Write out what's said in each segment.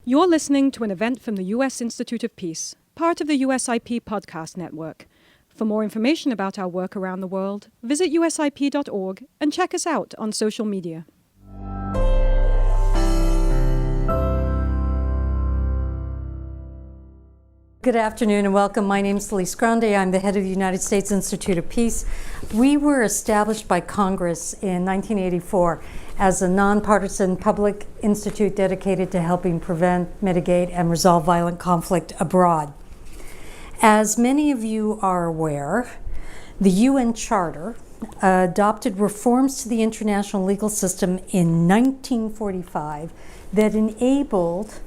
You're listening to an event from the U.S. Institute of Peace, part of the USIP podcast network. For more information about our work around the world, visit usip.org and check us out on social media. Good afternoon and welcome. My name is Lise Grande. I'm the head of the United States Institute of Peace. We were established by Congress in 1984 as a nonpartisan public institute dedicated to helping prevent, mitigate, and resolve violent conflict abroad. As many of you are aware, the UN Charter adopted reforms to the international legal system in 1945 that enabled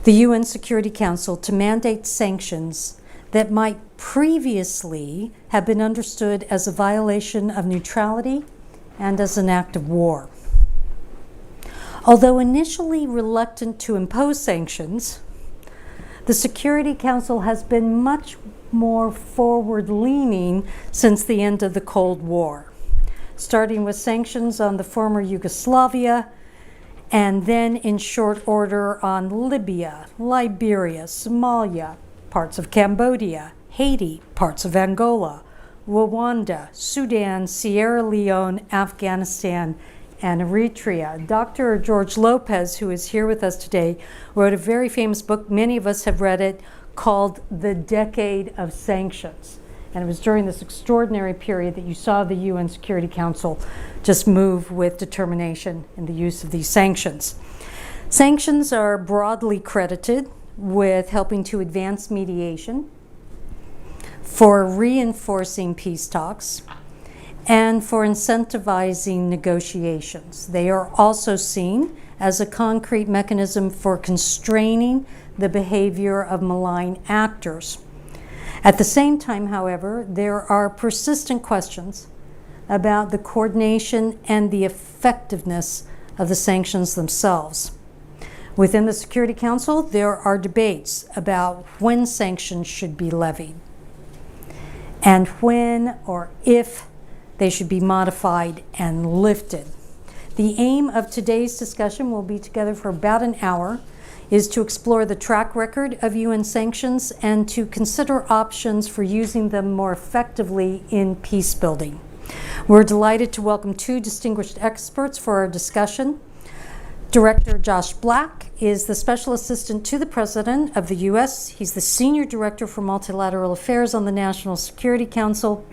the UN Security Council to mandate sanctions that might previously have been understood as a violation of neutrality and as an act of war. Although initially reluctant to impose sanctions, the Security Council has been much more forward-leaning since the end of the Cold War, starting with sanctions on the former Yugoslavia, and then in short order on Libya, Liberia, Somalia, parts of Cambodia, Haiti, parts of Angola, Rwanda, Sudan, Sierra Leone, Afghanistan, and Eritrea. Dr. George Lopez, who is here with us today, wrote a very famous book, many of us have read it, called The Decade of Sanctions. And it was during this extraordinary period that you saw the UN Security Council just move with determination in the use of these sanctions. Sanctions are broadly credited with helping to advance mediation, for reinforcing peace talks, and for incentivizing negotiations. They are also seen as a concrete mechanism for constraining the behavior of malign actors. At the same time, however, there are persistent questions about the coordination and the effectiveness of the sanctions themselves. Within the Security Council, there are debates about when sanctions should be levied and when or if they should be modified and lifted. The aim of today's discussion, we'll be together for about an hour, is to explore the track record of UN sanctions and to consider options for using them more effectively in peace building. We're delighted to welcome two distinguished experts for our discussion. Director Josh Black is the Special Assistant to the President of the U.S. He's the Senior Director for Multilateral Affairs on the National Security Council.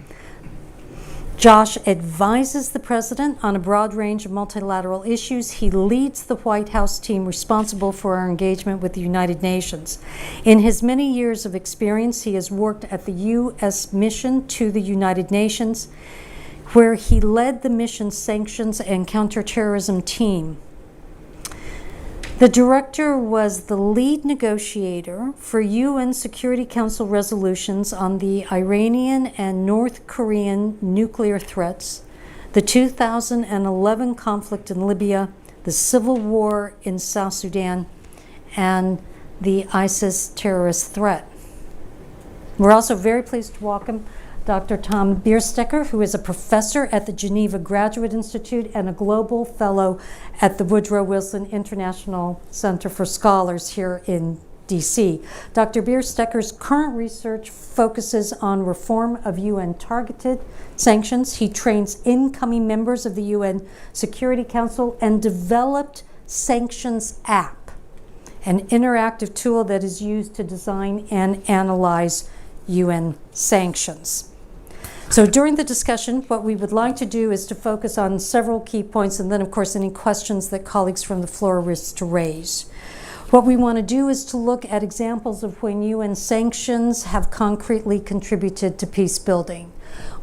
Josh advises the President on a broad range of multilateral issues. He leads the White House team responsible for our engagement with the United Nations. In his many years of experience, he has worked at the U.S. mission to the United Nations, where he led the mission's sanctions and counterterrorism team. The director was the lead negotiator for UN Security Council resolutions on the Iranian and North Korean nuclear threats, the 2011 conflict in Libya, the civil war in South Sudan, and the ISIS terrorist threat. We're also very pleased to welcome Dr. Tom Biersteker, who is a professor at the Geneva Graduate Institute and a global fellow at the Woodrow Wilson International Center for Scholars here in DC. Dr. Biersteker's current research focuses on reform of UN targeted sanctions. He trains incoming members of the UN Security Council and developed Sanctions app, an interactive tool that is used to design and analyze UN sanctions. So during the discussion, what we would like to do is to focus on several key points and then, of course, any questions that colleagues from the floor wish to raise. What we want to do is to look at examples of when UN sanctions have concretely contributed to peace building.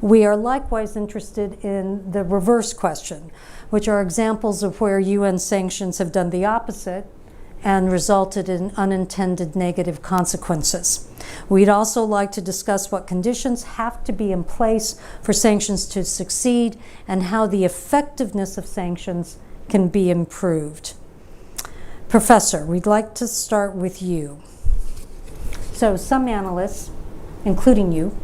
We are likewise interested in the reverse question, which are examples of where UN sanctions have done the opposite and resulted in unintended negative consequences. We'd also like to discuss what conditions have to be in place for sanctions to succeed and how the effectiveness of sanctions can be improved. Professor, we'd like to start with you. So some analysts, including you,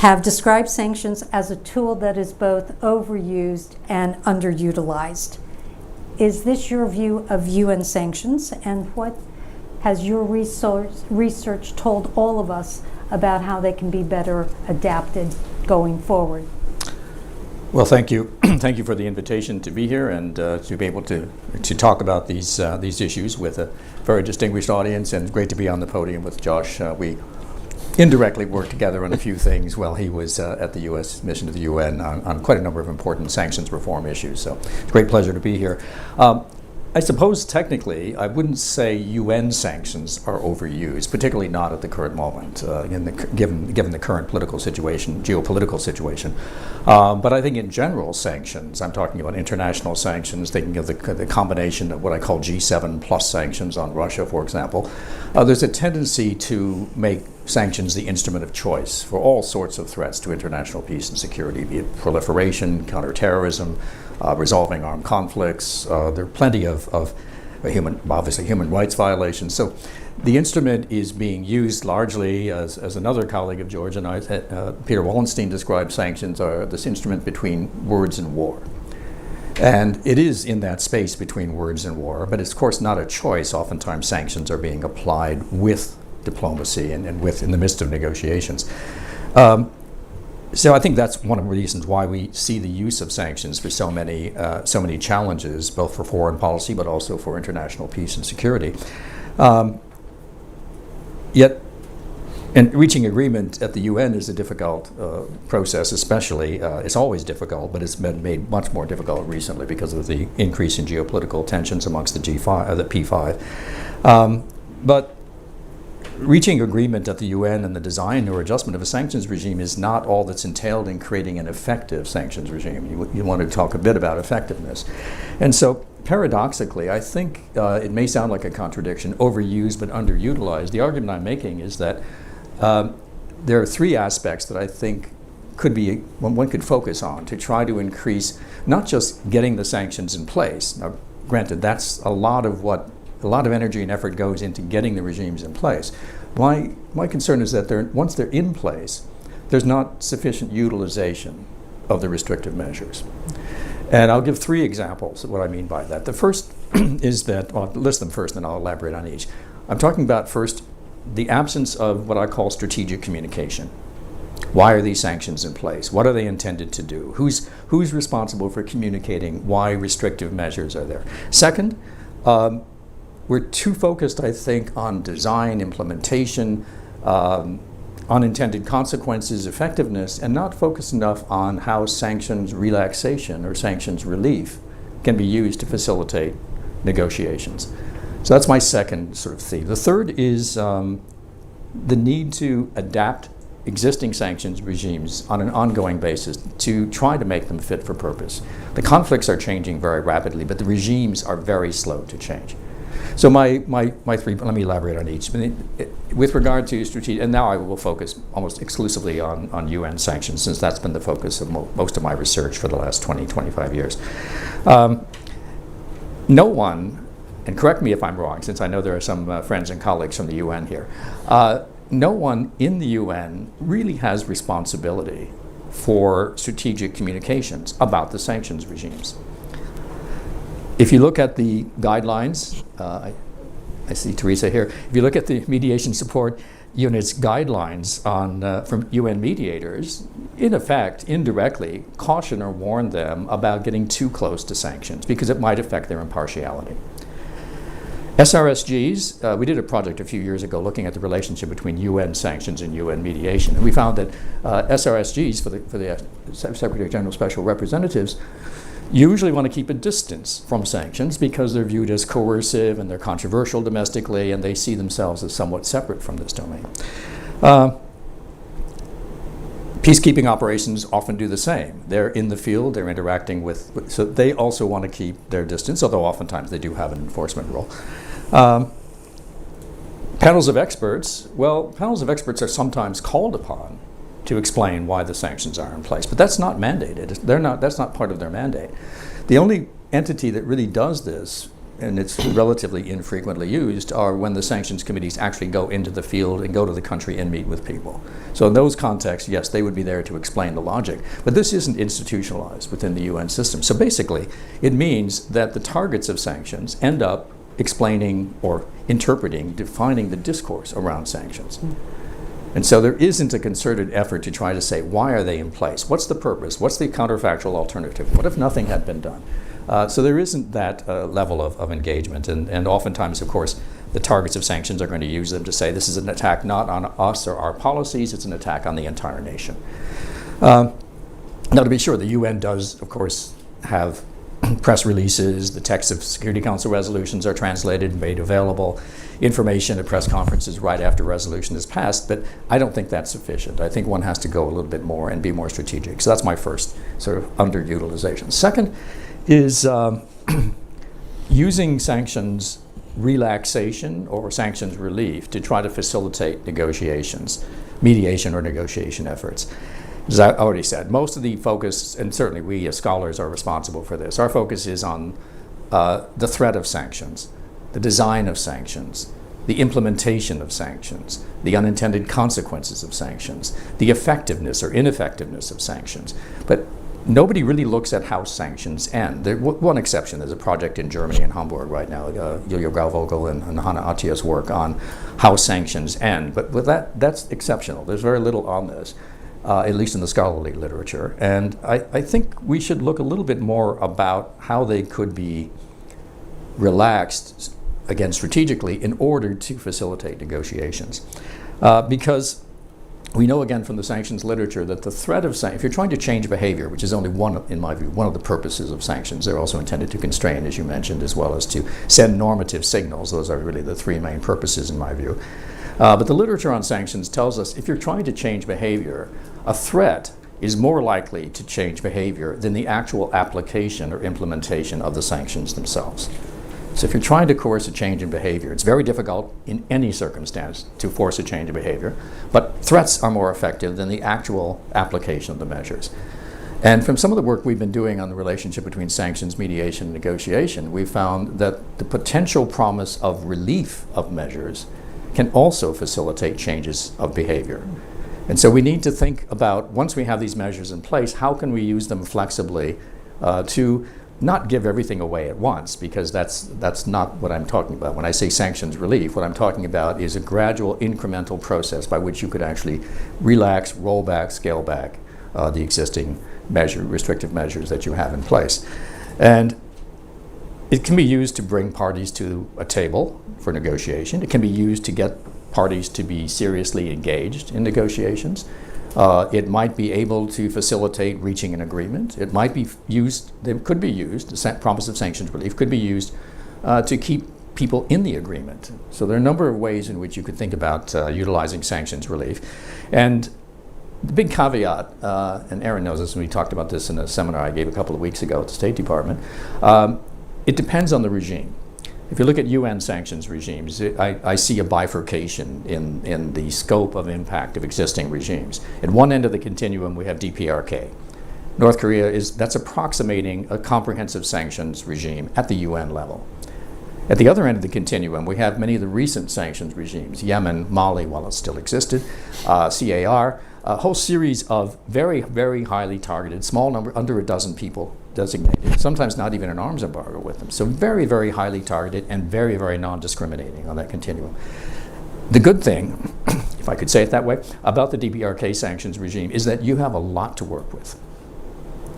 have described sanctions as a tool that is both overused and underutilized. Is this your view of UN sanctions, and what has your research told all of us about how they can be better adapted going forward? Well, thank you. Thank you for the invitation to be here and to be able to talk about these issues with a very distinguished audience, and great to be on the podium with Josh. We indirectly worked together on a few things while he was at the U.S. mission to the UN on quite a number of important sanctions reform issues. So it's a great pleasure to be here. I suppose technically I wouldn't say UN sanctions are overused, particularly not at the current moment, given the current political situation, geopolitical situation. But I think in general sanctions, I'm talking about international sanctions, thinking of the combination of what I call G7 plus sanctions on Russia, for example. There's a tendency to make sanctions the instrument of choice for all sorts of threats to international peace and security, be it proliferation, counterterrorism, resolving armed conflicts. There are plenty of obviously human rights violations. So the instrument is being used largely, as another colleague of George and I, Peter Wallenstein, described sanctions are this instrument between words and war. And it is in that space between words and war, but it's of course not a choice. Oftentimes sanctions are being applied with diplomacy and in the midst of negotiations. So I think that's one of the reasons why we see the use of sanctions for so many challenges, both for foreign policy but also for international peace and security. Yet, and reaching agreement at the UN is a difficult process, especially. It's always difficult, but it's been made much more difficult recently because of the increase in geopolitical tensions amongst the P5. But reaching agreement at the UN and the design or adjustment of a sanctions regime is not all that's entailed in creating an effective sanctions regime. You want to talk a bit about effectiveness. And so paradoxically, I think it may sound like a contradiction, overused but underutilized. The argument I'm making is that there are three aspects that I think one could focus on to try to increase not just getting the sanctions in place. Now, granted, that's a lot of energy and effort goes into getting the regimes in place. My concern is that once they're in place, there's not sufficient utilization of the restrictive measures. And I'll give three examples of what I mean by that. The first is that, I'll list them first and I'll elaborate on each. I'm talking about first the absence of what I call strategic communication. Why are these sanctions in place? What are they intended to do? Who's responsible for communicating why restrictive measures are there? Second, we're too focused, I think, on design, implementation, unintended consequences, effectiveness, and not focused enough on how sanctions relaxation or sanctions relief can be used to facilitate negotiations. So that's my second sort of theme. The third is the need to adapt existing sanctions regimes on an ongoing basis to try to make them fit for purpose. The conflicts are changing very rapidly, but the regimes are very slow to change. So my three, let me elaborate on each. With regard to strategic, and now I will focus almost exclusively on UN sanctions, since that's been the focus of most of my research for the last 20, 25 years. No one, and correct me if I'm wrong, since I know there are some friends and colleagues from the UN here, no one in the UN really has responsibility for strategic communications about the sanctions regimes. If you look at the guidelines, I see Teresa here. If you look at the mediation support unit's guidelines from UN mediators, in effect, indirectly, caution or warn them about getting too close to sanctions because it might affect their impartiality. SRSGs, we did a project a few years ago looking at the relationship between UN sanctions and UN mediation, and we found that SRSGs, for the Secretary General Special Representatives, usually want to keep a distance from sanctions because they're viewed as coercive and they're controversial domestically, and they see themselves as somewhat separate from this domain. Peacekeeping operations often do the same. They're in the field, they're interacting with, so they also want to keep their distance, although oftentimes they do have an enforcement role. Panels of experts, well, panels of experts are sometimes called upon to explain why the sanctions are in place, but that's not mandated. That's not part of their mandate. The only entity that really does this, and it's relatively infrequently used, are when the sanctions committees actually go into the field and go to the country and meet with people. So in those contexts, yes, they would be there to explain the logic, but this isn't institutionalized within the UN system. So basically, it means that the targets of sanctions end up explaining or interpreting, defining the discourse around sanctions. And so there isn't a concerted effort to try to say, why are they in place? What's the purpose? What's the counterfactual alternative? What if nothing had been done? So there isn't that level of engagement. And oftentimes, of course, the targets of sanctions are going to use them to say, this is an attack not on us or our policies, it's an attack on the entire nation. Now, to be sure, the UN does, of course, have press releases, the texts of Security Council resolutions are translated and made available, information at press conferences right after resolution is passed, but I don't think that's sufficient. I think one has to go a little bit more and be more strategic. So that's my first sort of underutilization. Second is using sanctions relaxation or sanctions relief to try to facilitate negotiations, mediation or negotiation efforts. As I already said, most of the focus, and certainly we as scholars are responsible for this, our focus is on the threat of sanctions, the design of sanctions, the implementation of sanctions, the unintended consequences of sanctions, the effectiveness or ineffectiveness of sanctions. But nobody really looks at how sanctions end. One exception, there's a project in Germany, in Hamburg right now, Julia Grauvogel and Hannah Attia's work on how sanctions end. But with that's exceptional. There's very little on this. At least in the scholarly literature. And I think we should look a little bit more about how they could be relaxed, again, strategically, in order to facilitate negotiations. Because we know, again, from the sanctions literature that the threat of sanctions, if you're trying to change behavior, which is only one, in my view, one of the purposes of sanctions, they're also intended to constrain, as you mentioned, as well as to send normative signals. Those are really the three main purposes, in my view. But the literature on sanctions tells us if you're trying to change behavior, a threat is more likely to change behavior than the actual application or implementation of the sanctions themselves. So if you're trying to coerce a change in behavior, it's very difficult in any circumstance to force a change in behavior, but threats are more effective than the actual application of the measures. And from some of the work we've been doing on the relationship between sanctions, mediation, and negotiation, we found that the potential promise of relief of measures can also facilitate changes of behavior. And so we need to think about, once we have these measures in place, how can we use them flexibly to not give everything away at once, because that's not what I'm talking about. When I say sanctions relief, what I'm talking about is a gradual incremental process by which you could actually relax, roll back, scale back the existing restrictive measures that you have in place. And it can be used to bring parties to a table for negotiation. It can be used to get parties to be seriously engaged in negotiations. It might be able to facilitate reaching an agreement. It might be used, it could be used, the promise of sanctions relief could be used to keep people in the agreement. So there are a number of ways in which you could think about utilizing sanctions relief. And the big caveat, and Aaron knows this, and we talked about this in a seminar I gave a couple of weeks ago at the State Department, it depends on the regime. If you look at UN sanctions regimes, I see a bifurcation in the scope of impact of existing regimes. At one end of the continuum, we have DPRK. North Korea that's approximating a comprehensive sanctions regime at the UN level. At the other end of the continuum, we have many of the recent sanctions regimes, Yemen, Mali, while it still existed, CAR, a whole series of very, very highly targeted, small number, under a dozen people designated, sometimes not even an arms embargo with them. So very, very highly targeted and very, very non-discriminating on that continuum. The good thing, if I could say it that way, about the DPRK sanctions regime is that you have a lot to work with.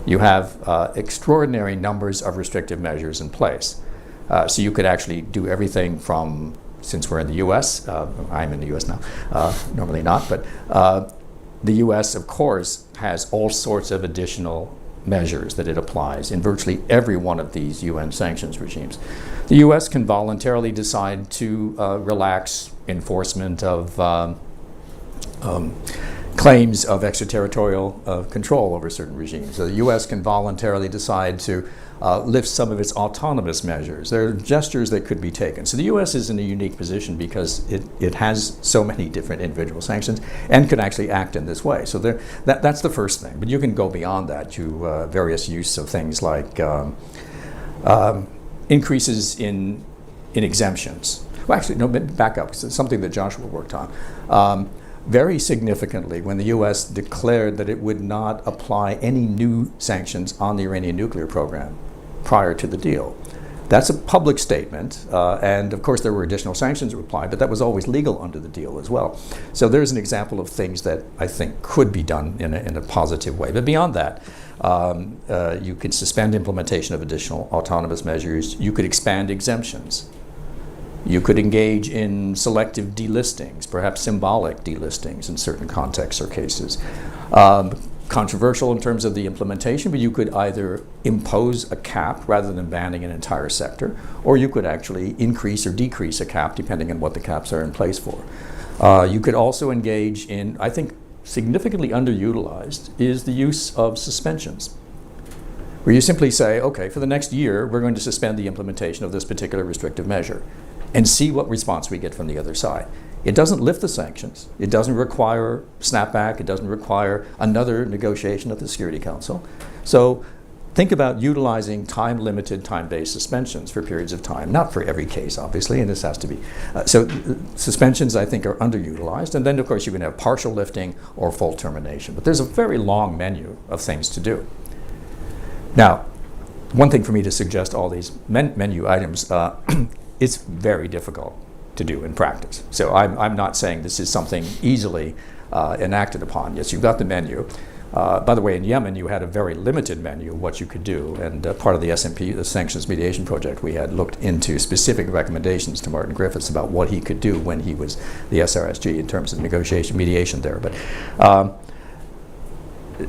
You have extraordinary numbers of restrictive measures in place. So you could actually do everything from, since we're in the US, I'm in the US now, normally not, but the US, of course, has all sorts of additional measures that it applies in virtually every one of these UN sanctions regimes. The US can voluntarily decide to relax enforcement of claims of extraterritorial control over certain regimes. So the US can voluntarily decide to lift some of its autonomous measures. There are gestures that could be taken. So the US is in a unique position because it has so many different individual sanctions and could actually act in this way. So that's the first thing. But you can go beyond that to various use of things like increases in exemptions. Well, actually, no, back up, because it's something that Joshua worked on. Very significantly, when the US declared that it would not apply any new sanctions on the Iranian nuclear program prior to the deal, That's a public statement, and of course there were additional sanctions applied, but that was always legal under the deal as well. So there's an example of things that I think could be done in a positive way. But beyond that, you could suspend implementation of additional autonomous measures. You could expand exemptions. You could engage in selective delistings, perhaps symbolic delistings in certain contexts or cases. Controversial in terms of the implementation, but you could either impose a cap rather than banning an entire sector, or you could actually increase or decrease a cap depending on what the caps are in place for. You could also engage in, I think, significantly underutilized is the use of suspensions, where you simply say, okay, for the next year, we're going to suspend the implementation of this particular restrictive measure and see what response we get from the other side. It doesn't lift the sanctions. It doesn't require snapback. It doesn't require another negotiation at the Security Council. So think about utilizing time-limited, time-based suspensions for periods of time, not for every case, obviously, and this has to be. Suspensions, I think, are underutilized. And then, of course, you can have partial lifting or full termination. But there's a very long menu of things to do. Now, one thing for me to suggest all these menu items, it's very difficult to do in practice. So I'm not saying this is something easily enacted upon. Yes, you've got the menu. By the way, in Yemen, you had a very limited menu of what you could do, and part of the SMP, the Sanctions Mediation Project, we had looked into specific recommendations to Martin Griffiths about what he could do when he was the SRSG in terms of negotiation, mediation there. But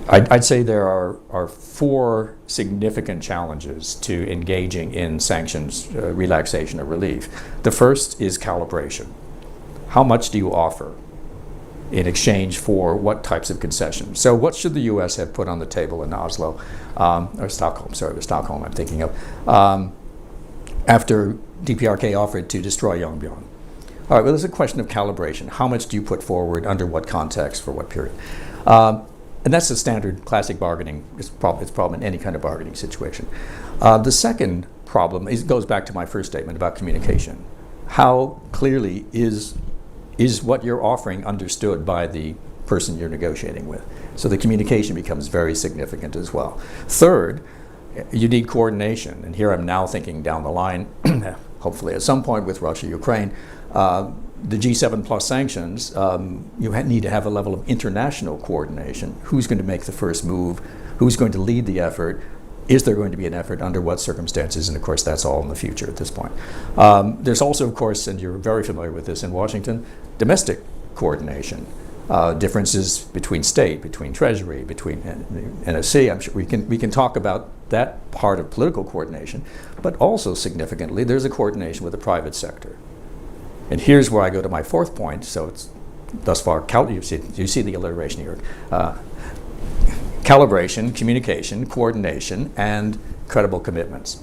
I'd say there are four significant challenges to engaging in sanctions relaxation or relief. The first is calibration. How much do you offer in exchange for what types of concessions? So what should the U.S. have put on the table in Oslo, or Stockholm, sorry, it was Stockholm I'm thinking of, after DPRK offered to destroy Yongbyon? All right, well, there's a question of calibration. How much do you put forward, under what context, for what period? And that's the standard classic bargaining. It's problem in any kind of bargaining situation. The second problem goes back to my first statement about communication. How clearly is what you're offering understood by the person you're negotiating with? So the communication becomes very significant as well. Third, you need coordination. And here I'm now thinking down the line, hopefully at some point with Russia, Ukraine, the G7 plus sanctions, you need to have a level of international coordination. Who's going to make the first move? Who's going to lead the effort? Is there going to be an effort? Under what circumstances? And of course, that's all in the future at this point. There's also, of course, and you're very familiar with this in Washington, domestic coordination. Differences between state, between Treasury, between NSC. I'm sure we can talk about that part of political coordination, but also significantly, there's a coordination with the private sector. And here's where I go to my fourth point. So it's thus far, you see the alliteration here. Calibration, communication, coordination, and credible commitments.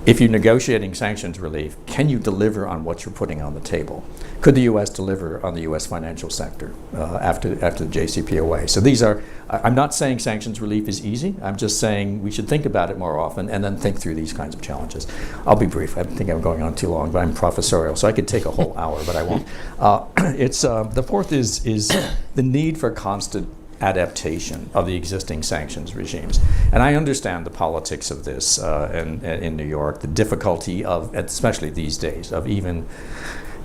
If you're negotiating sanctions relief, can you deliver on what you're putting on the table? Could the U.S. deliver on the U.S. financial sector after the JCPOA? So these are, I'm not saying sanctions relief is easy. I'm just saying we should think about it more often and then think through these kinds of challenges. I'll be brief. I think I'm going on too long, but I'm professorial, so I could take a whole hour, but I won't. The fourth is the need for constant adaptation of the existing sanctions regimes. And I understand the politics of this in New York, the difficulty of, especially these days, of even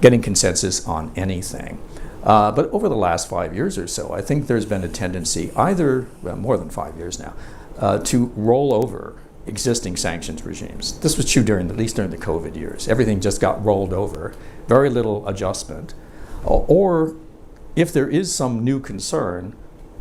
getting consensus on anything. But over the last 5 years or so, I think there's been a tendency, more than 5 years now, to roll over existing sanctions regimes. This was true at least during the COVID years. Everything just got rolled over, very little adjustment. Or if there is some new concern,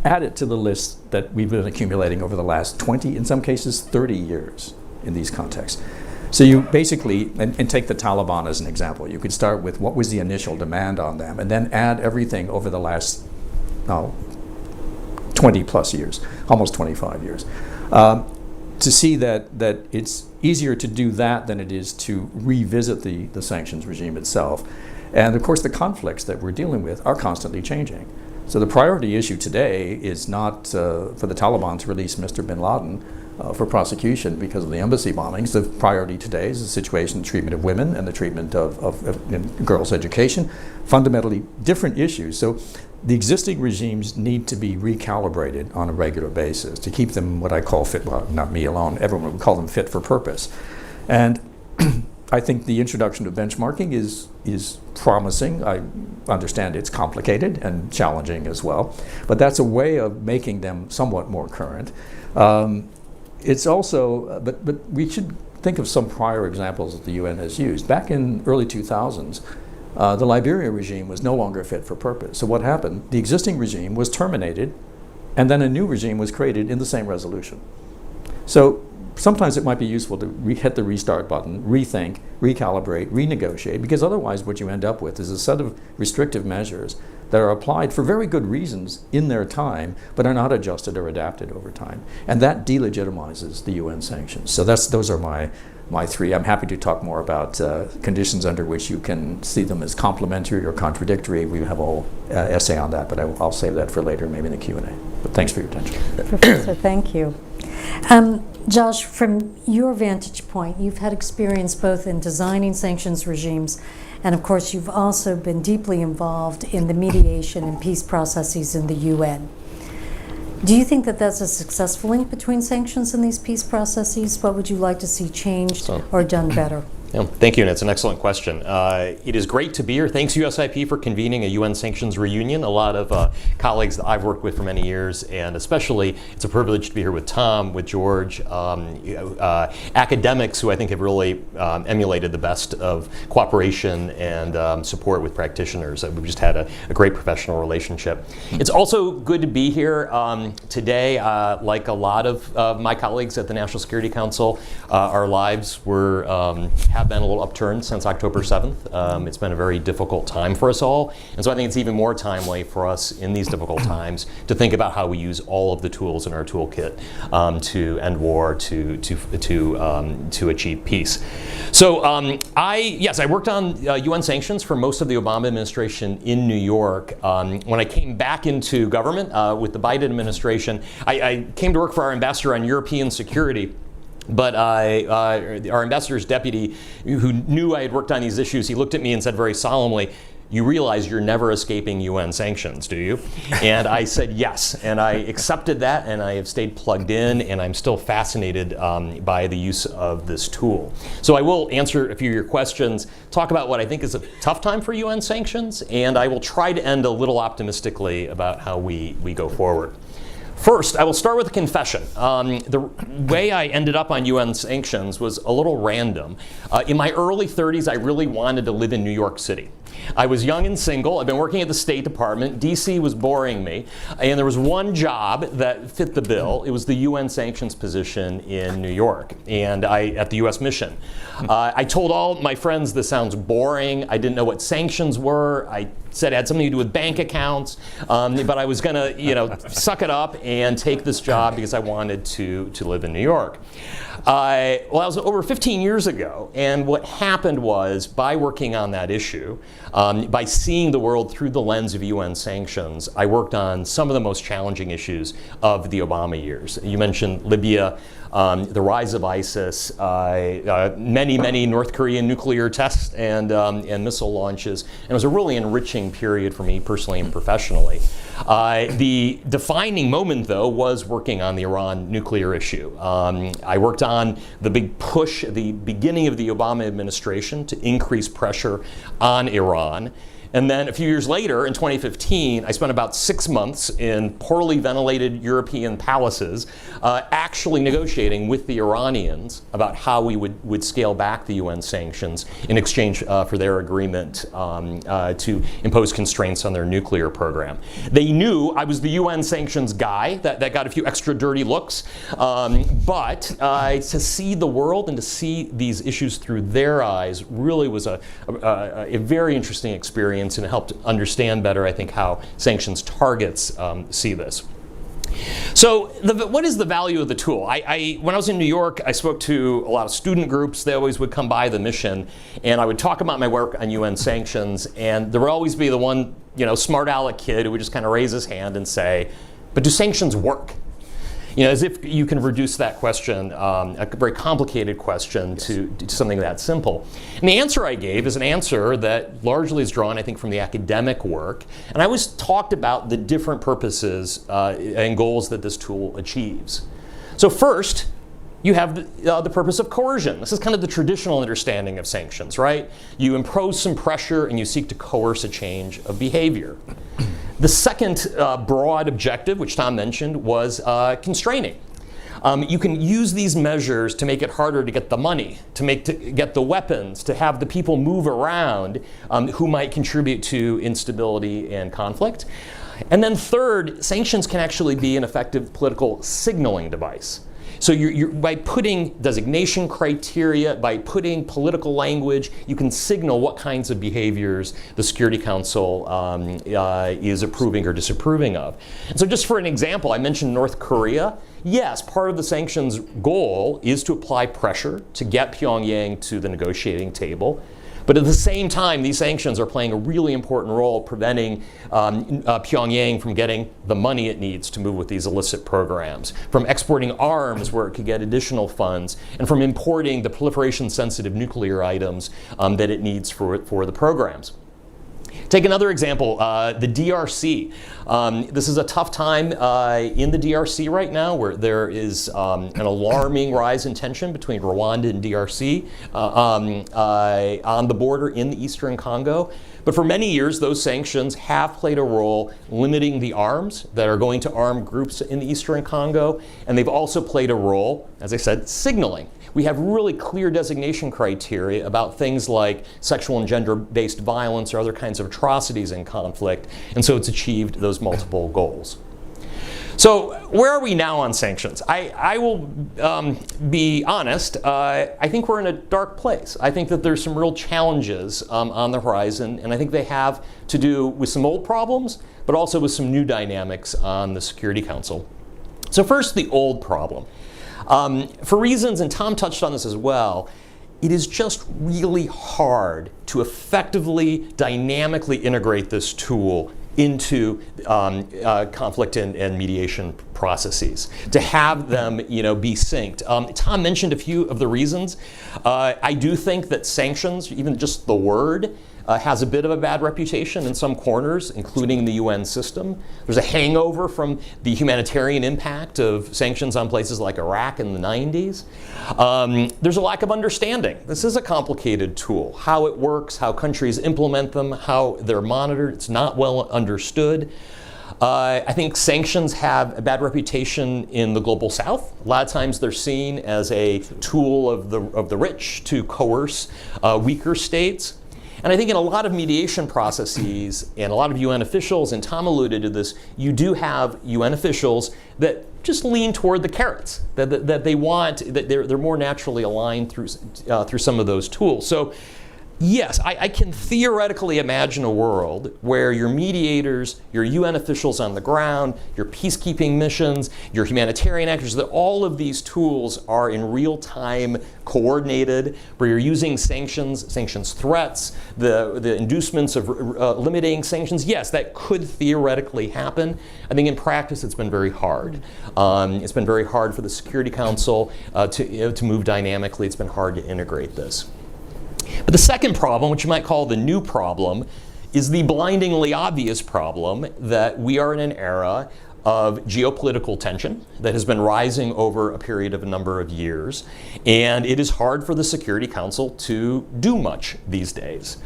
add it to the list that we've been accumulating over the last 20, in some cases 30 years in these contexts. So you basically, and take the Taliban as an example, you could start with what was the initial demand on them and then add everything over the last 20 plus years, almost 25 years, to see that it's easier to do that than it is to revisit the sanctions regime itself. And of course the conflicts that we're dealing with are constantly changing. So the priority issue today is not for the Taliban to release Mr. bin Laden for prosecution because of the embassy bombings. The priority today is the situation, the treatment of women and the treatment of girls' education, fundamentally different issues. So the existing regimes need to be recalibrated on a regular basis to keep them what I call fit, well, not me alone, everyone would call them fit for purpose. And I think the introduction of benchmarking is promising. I understand it's complicated and challenging as well, but that's a way of making them somewhat more current. It's also, but we should think of some prior examples that the UN has used. Back in early 2000s, the Liberia regime was no longer fit for purpose. So what happened? The existing regime was terminated, and then a new regime was created in the same resolution. So sometimes it might be useful to hit the restart button, rethink, recalibrate, renegotiate, because otherwise what you end up with is a set of restrictive measures that are applied for very good reasons in their time, but are not adjusted or adapted over time. And that delegitimizes the UN sanctions. So those are my three. I'm happy to talk more about conditions under which you can see them as complementary or contradictory. We have a whole essay on that, but I'll save that for later, maybe in the Q&A. But thanks for your attention. Professor, thank you. Josh, from your vantage point, you've had experience both in designing sanctions regimes, and of course you've also been deeply involved in the mediation and peace processes in the UN. Do you think that that's a successful link between sanctions and these peace processes? What would you like to see changed or done better? Yeah, thank you, and it's an excellent question. It is great to be here. Thanks, USIP, for convening a UN sanctions reunion. A lot of colleagues that I've worked with for many years, and especially it's a privilege to be here with Tom, with George, academics who I think have really emulated the best of cooperation and support with practitioners. We've just had a great professional relationship. It's also good to be here today. Like a lot of my colleagues at the National Security Council, our lives were have been a little upturned since October 7th. It's been a very difficult time for us all, and so I think it's even more timely for us in these difficult times to think about how we use all of the tools in our toolkit to end war, to achieve peace. So I worked on UN sanctions for most of the Obama administration in New York. When I came back into government with the Biden administration, I came to work for our ambassador on European security. But our ambassador's deputy, who knew I had worked on these issues, he looked at me and said very solemnly, "You realize you're never escaping UN sanctions, do you?" And I said yes, and I accepted that, and I have stayed plugged in, and I'm still fascinated by the use of this tool. So I will answer a few of your questions, talk about what I think is a tough time for UN sanctions, and I will try to end a little optimistically about how we go forward. First, I will start with a confession. The way I ended up on UN sanctions was a little random. In my early 30s, I really wanted to live in New York City. I was young and single. I'd been working at the State Department. DC was boring me. And there was one job that fit the bill. It was the UN sanctions position in New York, and at the US mission. I told all my friends this sounds boring. I didn't know what sanctions were. I said it had something to do with bank accounts, but I was going to, suck it up and take this job because I wanted to live in New York. Well, that was over 15 years ago, and what happened was, by working on that issue, by seeing the world through the lens of UN sanctions, I worked on some of the most challenging issues of the Obama years. You mentioned Libya, the rise of ISIS, many North Korean nuclear tests and missile launches, and it was a really enriching period for me personally and professionally. The defining moment, though, was working on the Iran nuclear issue. I worked on the big push at the beginning of the Obama administration to increase pressure on Iran. And then a few years later, in 2015, I spent about 6 months in poorly ventilated European palaces actually negotiating with the Iranians about how we would scale back the UN sanctions in exchange for their agreement to impose constraints on their nuclear program. They knew I was the UN sanctions guy. That got a few extra dirty looks. But to see the world and to see these issues through their eyes really was a very interesting experience, and it helped understand better, I think, how sanctions targets see this. So what is the value of the tool? When I was in New York, I spoke to a lot of student groups. They always would come by the mission, and I would talk about my work on UN sanctions, and there would always be the one smart aleck kid who would just kind of raise his hand and say, "But do sanctions work?" As if you can reduce that question, a very complicated question, to something that simple. And the answer I gave is an answer that largely is drawn, I think, from the academic work. And I always talked about the different purposes and goals that this tool achieves. So first, you have the purpose of coercion. This is kind of the traditional understanding of sanctions, right? You impose some pressure and you seek to coerce a change of behavior. The second broad objective, which Tom mentioned, was constraining. You can use these measures to make it harder to get the money, to get the weapons, to have the people move around who might contribute to instability and conflict. And then third, sanctions can actually be an effective political signaling device. So by putting designation criteria, by putting political language, you can signal what kinds of behaviors the Security Council is approving or disapproving of. And so just for an example, I mentioned North Korea. Yes, part of the sanctions goal is to apply pressure to get Pyongyang to the negotiating table. But at the same time, these sanctions are playing a really important role preventing Pyongyang from getting the money it needs to move with these illicit programs, from exporting arms where it could get additional funds, and from importing the proliferation-sensitive nuclear items that it needs for the programs. Take another example, the DRC. This is a tough time in the DRC right now, where there is an alarming rise in tension between Rwanda and DRC on the border in the eastern Congo. But for many years, those sanctions have played a role limiting the arms that are going to armed groups in the eastern Congo, and they've also played a role, as I said, signaling. We have really clear designation criteria about things like sexual and gender-based violence or other kinds of atrocities in conflict, and so it's achieved those multiple goals. So where are we now on sanctions? I will be honest, I think we're in a dark place. I think that there's some real challenges on the horizon, and I think they have to do with some old problems, but also with some new dynamics on the Security Council. So first, the old problem. For reasons, and Tom touched on this as well, it is just really hard to effectively, dynamically integrate this tool into conflict and mediation processes, to have them be synced. Tom mentioned a few of the reasons. I do think that sanctions, even just the word, has a bit of a bad reputation in some corners, including the UN system. There's a hangover from the humanitarian impact of sanctions on places like Iraq in the 90s. There's a lack of understanding. This is a complicated tool. How it works, how countries implement them, how they're monitored, it's not well understood. I think sanctions have a bad reputation in the global south. A lot of times they're seen as a tool of the rich to coerce weaker states. And I think in a lot of mediation processes and a lot of UN officials, and Tom alluded to this, you do have UN officials that just lean toward the carrots, that they want, that they're more naturally aligned through some of those tools. So yes, I can theoretically imagine a world where your mediators, your UN officials on the ground, your peacekeeping missions, your humanitarian actors, that all of these tools are in real time coordinated, where you're using sanctions threats, the inducements of limiting sanctions. Yes, that could theoretically happen. I think in practice it's been very hard. It's been very hard for the Security Council to move dynamically. It's been hard to integrate this. But the second problem, which you might call the new problem, is the blindingly obvious problem that we are in an era of geopolitical tension that has been rising over a period of a number of years, and it is hard for the Security Council to do much these days.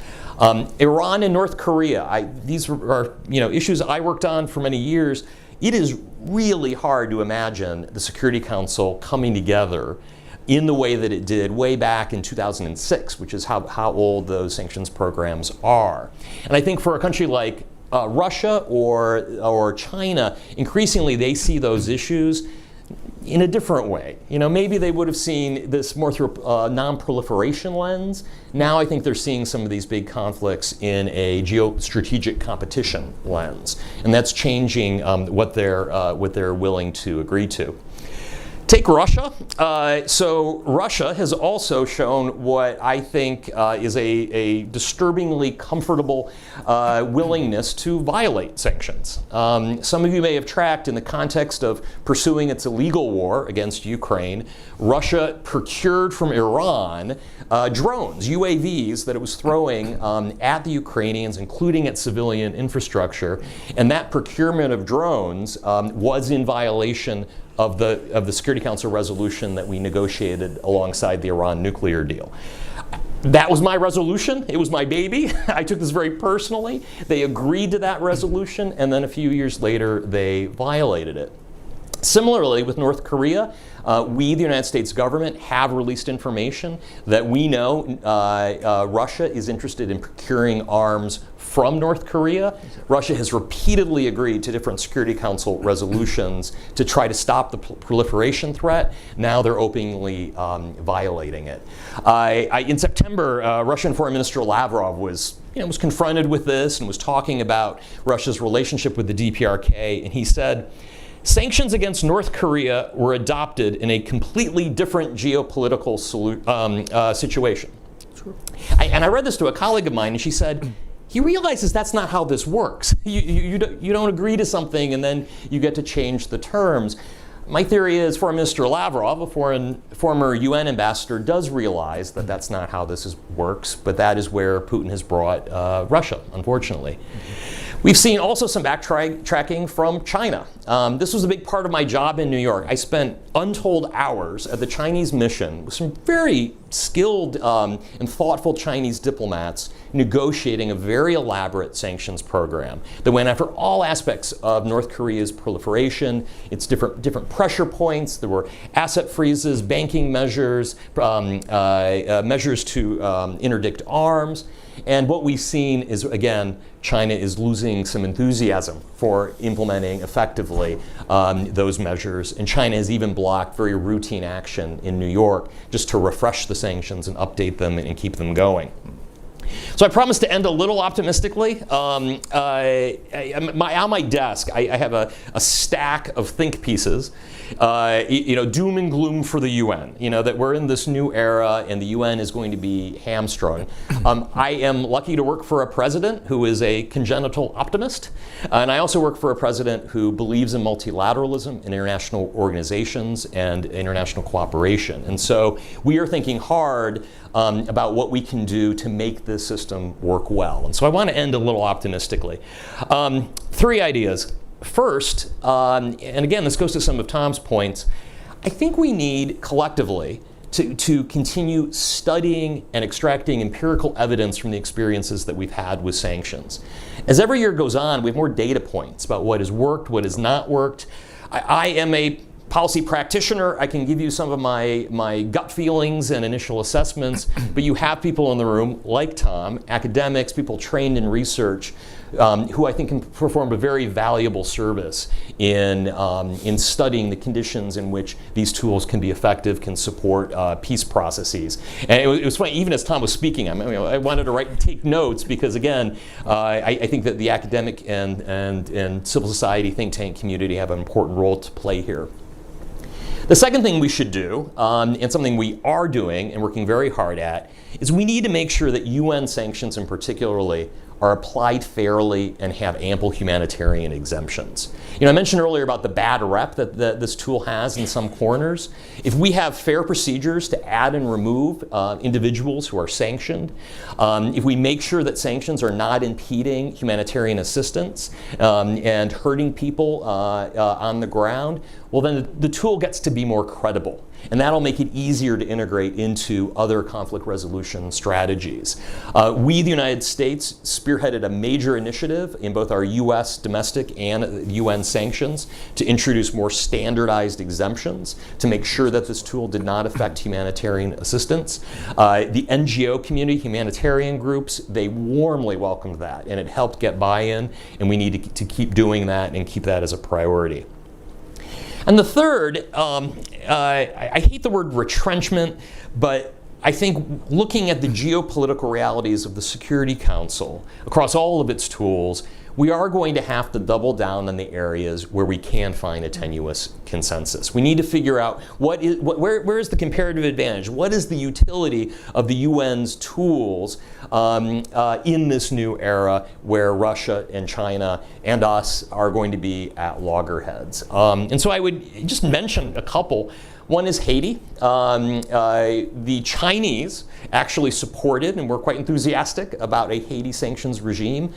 Iran and North Korea, these are issues I worked on for many years. It is really hard to imagine the Security Council coming together in the way that it did way back in 2006, which is how old those sanctions programs are. And I think for a country like Russia or China, increasingly they see those issues in a different way. Maybe they would have seen this more through a non-proliferation lens. Now I think they're seeing some of these big conflicts in a geostrategic competition lens, and that's changing what they're willing to agree to. Take Russia. So Russia has also shown what I think is a disturbingly comfortable willingness to violate sanctions. Some of you may have tracked, in the context of pursuing its illegal war against Ukraine, Russia procured from Iran drones, UAVs, that it was throwing at the Ukrainians, including at civilian infrastructure. And that procurement of drones was in violation of the Security Council resolution that we negotiated alongside the Iran nuclear deal. That was my resolution. It was my baby. I took this very personally. They agreed to that resolution, and then a few years later, they violated it. Similarly, with North Korea, we, the United States government, have released information that we know Russia is interested in procuring arms from North Korea. Russia has repeatedly agreed to different Security Council resolutions to try to stop the proliferation threat. Now they're openly violating it. In September, Russian Foreign Minister Lavrov was confronted with this and was talking about Russia's relationship with the DPRK, and he said, "Sanctions against North Korea were adopted in a completely different geopolitical situation." And I read this to a colleague of mine, and she said, he realizes that's not how this works. You don't agree to something, and then you get to change the terms. My theory is Foreign Minister Lavrov, a former UN ambassador, does realize that that's not how this works, but that is where Putin has brought Russia, unfortunately. We've seen also some backtracking from China. This was a big part of my job in New York. I spent untold hours at the Chinese mission with some very skilled and thoughtful Chinese diplomats negotiating a very elaborate sanctions program that went after all aspects of North Korea's proliferation, its different pressure points. There were asset freezes, banking measures, measures to interdict arms. And what we've seen is, again, China is losing some enthusiasm for implementing effectively those measures. And China has even blocked very routine action in New York just to refresh the sanctions and update them and keep them going. So I promised to end a little optimistically. On my desk, I have a stack of think pieces, doom and gloom for the UN, that we're in this new era and the UN is going to be hamstrung. I am lucky to work for a president who is a congenital optimist, and I also work for a president who believes in multilateralism and international organizations and international cooperation. And so we are thinking hard about what we can do to make this system work well. And so I want to end a little optimistically. 3 ideas. First, and again, this goes to some of Tom's points, I think we need collectively to continue studying and extracting empirical evidence from the experiences that we've had with sanctions. As every year goes on, we have more data points about what has worked, what has not worked. I am a policy practitioner. I can give you some of my gut feelings and initial assessments, but you have people in the room like Tom, academics, people trained in research, who I think can perform a very valuable service in studying the conditions in which these tools can be effective, can support peace processes. And it was funny, even as Tom was speaking, I wanted to take notes because, again, I think that the academic and civil society think tank community have an important role to play here. The second thing we should do, and something we are doing and working very hard at, is we need to make sure that UN sanctions in particularly are applied fairly and have ample humanitarian exemptions. I mentioned earlier about the bad rep that this tool has in some corners. If we have fair procedures to add and remove individuals who are sanctioned, if we make sure that sanctions are not impeding humanitarian assistance and hurting people on the ground, well, then the tool gets to be more credible. And that'll make it easier to integrate into other conflict resolution strategies. We, the United States, spearheaded a major initiative in both our US domestic and UN sanctions to introduce more standardized exemptions to make sure that this tool did not affect humanitarian assistance. The NGO community, humanitarian groups, they warmly welcomed that, and it helped get buy-in, and we need to keep doing that and keep that as a priority. And the third, I hate the word retrenchment, but I think looking at the geopolitical realities of the Security Council across all of its tools, we are going to have to double down on the areas where we can find a tenuous consensus. We need to figure out where is the comparative advantage? What is the utility of the UN's tools in this new era where Russia and China and us are going to be at loggerheads? And so I would just mention a couple. One is Haiti. The Chinese actually supported and were quite enthusiastic about a Haiti sanctions regime.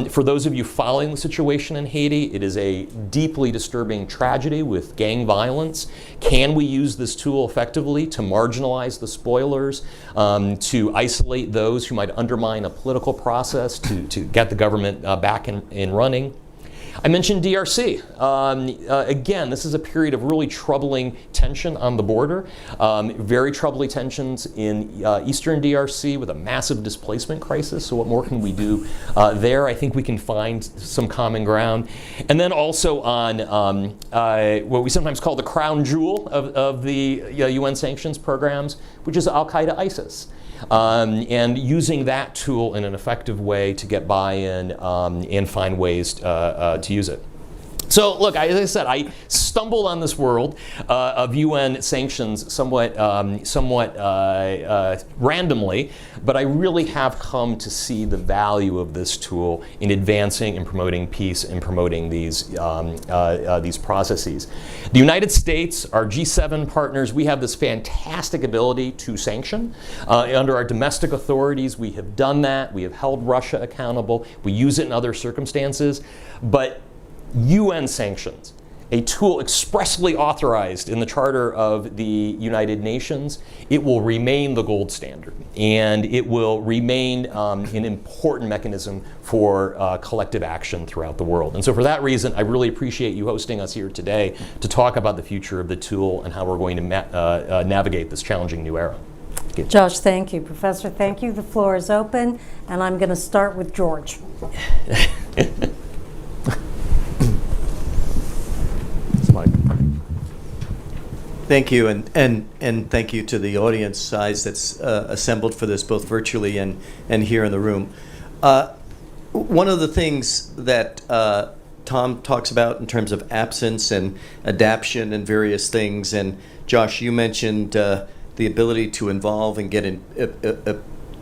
For those of you following the situation in Haiti, it is a deeply disturbing tragedy with gang violence. Can we use this tool effectively to marginalize the spoilers, to isolate those who might undermine a political process, to get the government back in running? I mentioned DRC. Again, this is a period of really troubling tension on the border. Very troubling tensions in eastern DRC with a massive displacement crisis. So what more can we do there? I think we can find some common ground. And then also on what we sometimes call the crown jewel of the UN sanctions programs, which is Al-Qaeda ISIS. And using that tool in an effective way to get buy-in and find ways to use it. So look, as I said, I stumbled on this world of UN sanctions somewhat randomly, but I really have come to see the value of this tool in advancing and promoting peace and promoting these processes. The United States, our G7 partners, we have this fantastic ability to sanction. Under our domestic authorities, we have done that. We have held Russia accountable. We use it in other circumstances, but UN sanctions, a tool expressly authorized in the Charter of the United Nations, it will remain the gold standard, and it will remain an important mechanism for collective action throughout the world. And so for that reason, I really appreciate you hosting us here today to talk about the future of the tool and how we're going to navigate this challenging new era. Josh, thank you. Professor, thank you. The floor is open, and I'm going to start with George. Thank you, and thank you to the audience size that's assembled for this, both virtually and here in the room. One of the things that Tom talks about in terms of absence and adaption and various things, and Josh, you mentioned the ability to involve and get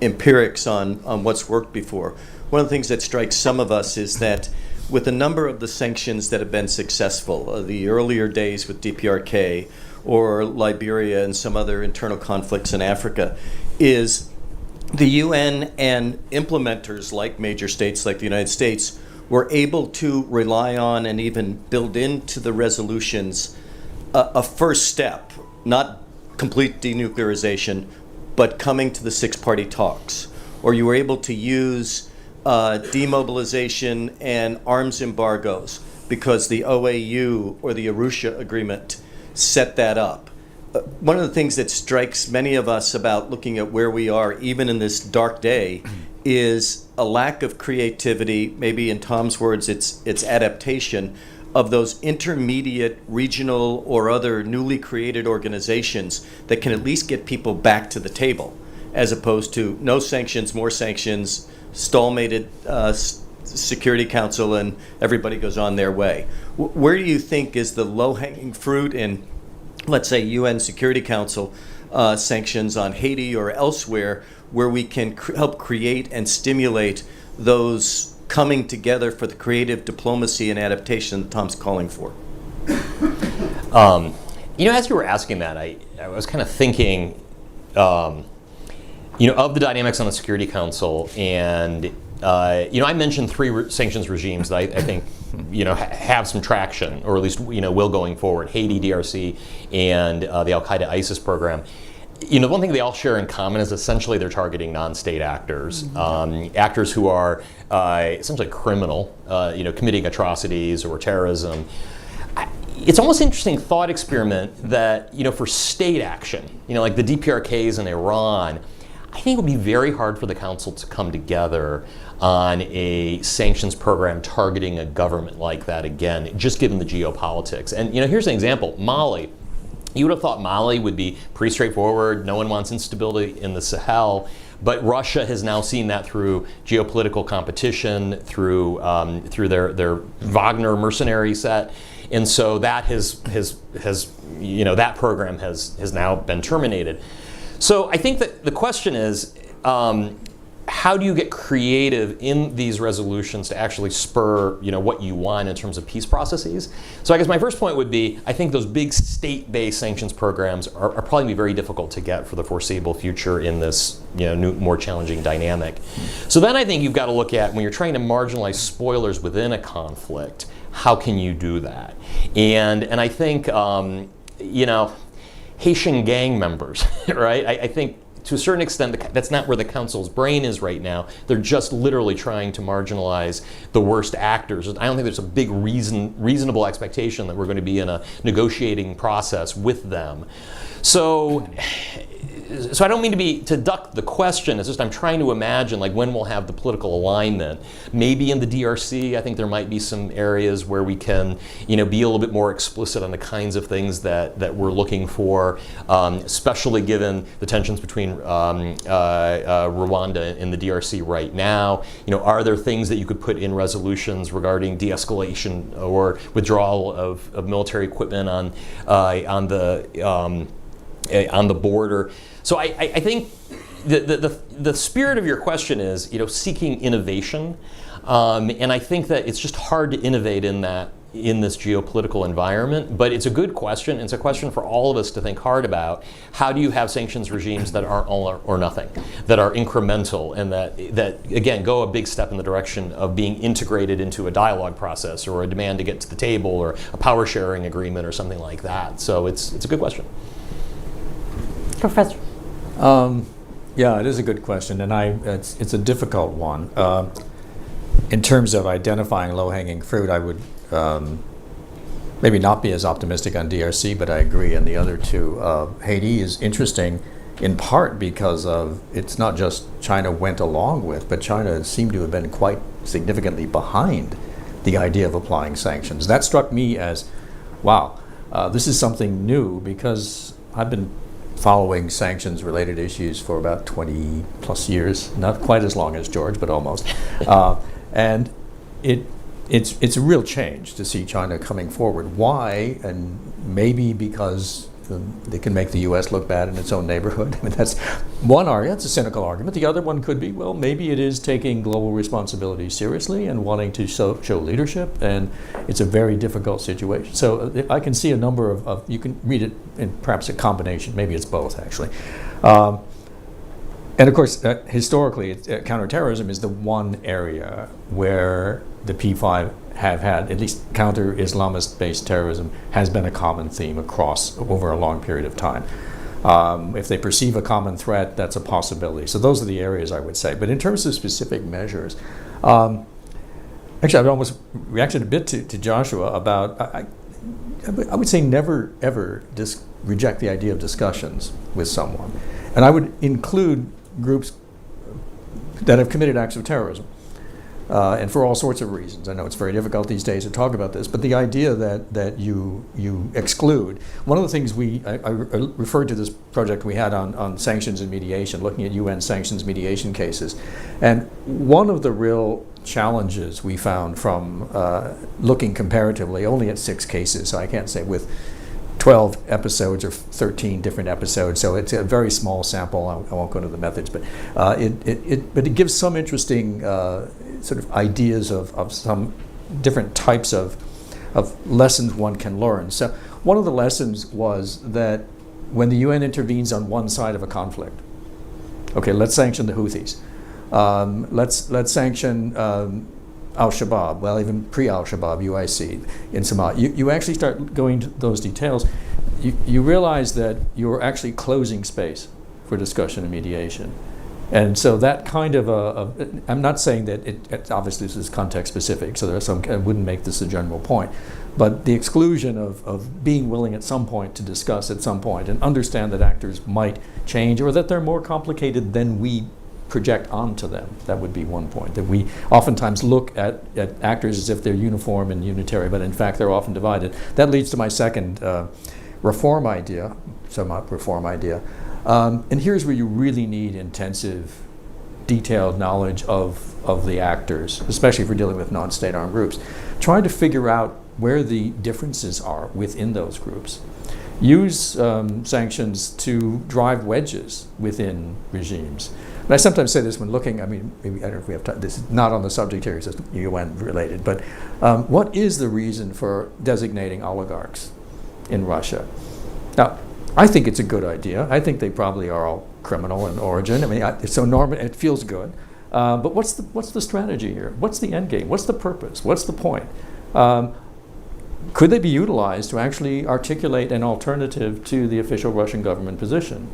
empirics on what's worked before. One of the things that strikes some of us is that with a number of the sanctions that have been successful, the earlier days with DPRK, or Liberia and some other internal conflicts in Africa, is the UN and implementers like major states like the United States were able to rely on and even build into the resolutions a first step, not complete denuclearization, but coming to the six-party talks. Or you were able to use demobilization and arms embargoes because the OAU or the Arusha Agreement set that up. One of the things that strikes many of us about looking at where we are, even in this dark day, is a lack of creativity, maybe in Tom's words, it's adaptation of those intermediate regional or other newly created organizations that can at least get people back to the table, as opposed to no sanctions, more sanctions, stalemated Security Council, and everybody goes on their way. Where do you think is the low-hanging fruit in, let's say, UN Security Council sanctions on Haiti or elsewhere, where we can help create and stimulate those coming together for the creative diplomacy and adaptation that Tom's calling for? As you were asking that, I was kind of thinking, of the dynamics on the Security Council, and I mentioned three sanctions regimes that I think have some traction, or at least will going forward: Haiti, DRC, and the Al-Qaeda ISIS program. One thing they all share in common is essentially they're targeting non-state actors, actors who are essentially criminal, committing atrocities or terrorism. It's almost an interesting thought experiment that for state action, like the DPRKs in Iran, I think it would be very hard for the Council to come together on a sanctions program targeting a government like that again, just given the geopolitics. And here's an example: Mali. You would have thought Mali would be pretty straightforward. No one wants instability in the Sahel, but Russia has now seen that through geopolitical competition, through their Wagner mercenary set, and so that has that program has now been terminated. So I think that the question is, how do you get creative in these resolutions to actually spur, what you want in terms of peace processes? So I guess my first point would be, I think those big state-based sanctions programs are probably going to be very difficult to get for the foreseeable future in this, new, more challenging dynamic. So then I think you've got to look at, when you're trying to marginalize spoilers within a conflict, how can you do that? And I think, Haitian gang members, right? I think to a certain extent, that's not where the council's brain is right now. They're just literally trying to marginalize the worst actors. I don't think there's a big reasonable expectation that we're going to be in a negotiating process with them. So I don't mean to duck the question. It's just I'm trying to imagine when we'll have the political alignment. Maybe in the DRC, I think there might be some areas where we can, be a little bit more explicit on the kinds of things that we're looking for, especially given the tensions between Rwanda and the DRC right now. Are there things that you could put in resolutions regarding de-escalation or withdrawal of military equipment on the border? So I think the spirit of your question is, seeking innovation, and I think that it's just hard to innovate in this geopolitical environment. But it's a good question. It's a question for all of us to think hard about. How do you have sanctions regimes that aren't all or nothing, that are incremental, and that again go a big step in the direction of being integrated into a dialogue process or a demand to get to the table or a power sharing agreement or something like that? So it's a good question. Professor. Yeah, it is a good question, and it's a difficult one. In terms of identifying low-hanging fruit, I would maybe not be as optimistic on DRC, but I agree on the other two. Haiti is interesting in part because of it's not just China went along with, but China seemed to have been quite significantly behind the idea of applying sanctions. That struck me as, wow, this is something new, because I've been following sanctions-related issues for about 20 plus years, not quite as long as George, but almost. And it's a real change to see China coming forward. Why? And maybe because they can make the U.S. look bad in its own neighborhood. I mean, that's one argument. That's a cynical argument. The other one could be, well, maybe it is taking global responsibility seriously and wanting to show leadership, and it's a very difficult situation. So I can see a number of you can read it in perhaps a combination. Maybe it's both, actually. And of course, historically, counterterrorism is the one area where the P5 have had, at least counter-Islamist-based terrorism has been a common theme across over a long period of time. If they perceive a common threat, that's a possibility. So those are the areas I would say. But in terms of specific measures, actually I've almost reacted a bit to Joshua about, I would say never ever reject the idea of discussions with someone. And I would include groups that have committed acts of terrorism. And for all sorts of reasons. I know it's very difficult these days to talk about this, but the idea that you exclude, one of the things I referred to this project we had on sanctions and mediation, looking at UN sanctions mediation cases. And one of the real challenges we found from looking comparatively only at 6 cases, so I can't say with 12 episodes or 13 different episodes, so it's a very small sample. I won't go into the methods, but it gives some interesting sort of ideas of some different types of lessons one can learn. So one of the lessons was that when the UN intervenes on one side of a conflict, okay, let's sanction the Houthis. Let's sanction Al-Shabaab, well, even pre-Al-Shabaab, UIC in Somalia. You actually start going to those details. You realize that you're actually closing space for discussion and mediation. And so that kind of I'm not saying that it obviously this is context specific, so there are some, I wouldn't make this a general point, but the exclusion of being willing at some point to discuss at some point and understand that actors might change or that they're more complicated than we project onto them. That would be one point, that we oftentimes look at actors as if they're uniform and unitary, but in fact they're often divided. That leads to my second reform idea, somewhat reform idea. And here's where you really need intensive, detailed knowledge of the actors, especially if we're dealing with non-state armed groups. Try to figure out where the differences are within those groups. Use sanctions to drive wedges within regimes. And I sometimes say this when looking, I mean, maybe, I don't know if we have time, this is not on the subject here, it's just UN related, but what is the reason for designating oligarchs in Russia? Now, I think it's a good idea. I think they probably are all criminal in origin. I mean, it's so normal, it feels good. But what's the strategy here? What's the end game? What's the purpose? What's the point? Could they be utilized to actually articulate an alternative to the official Russian government position?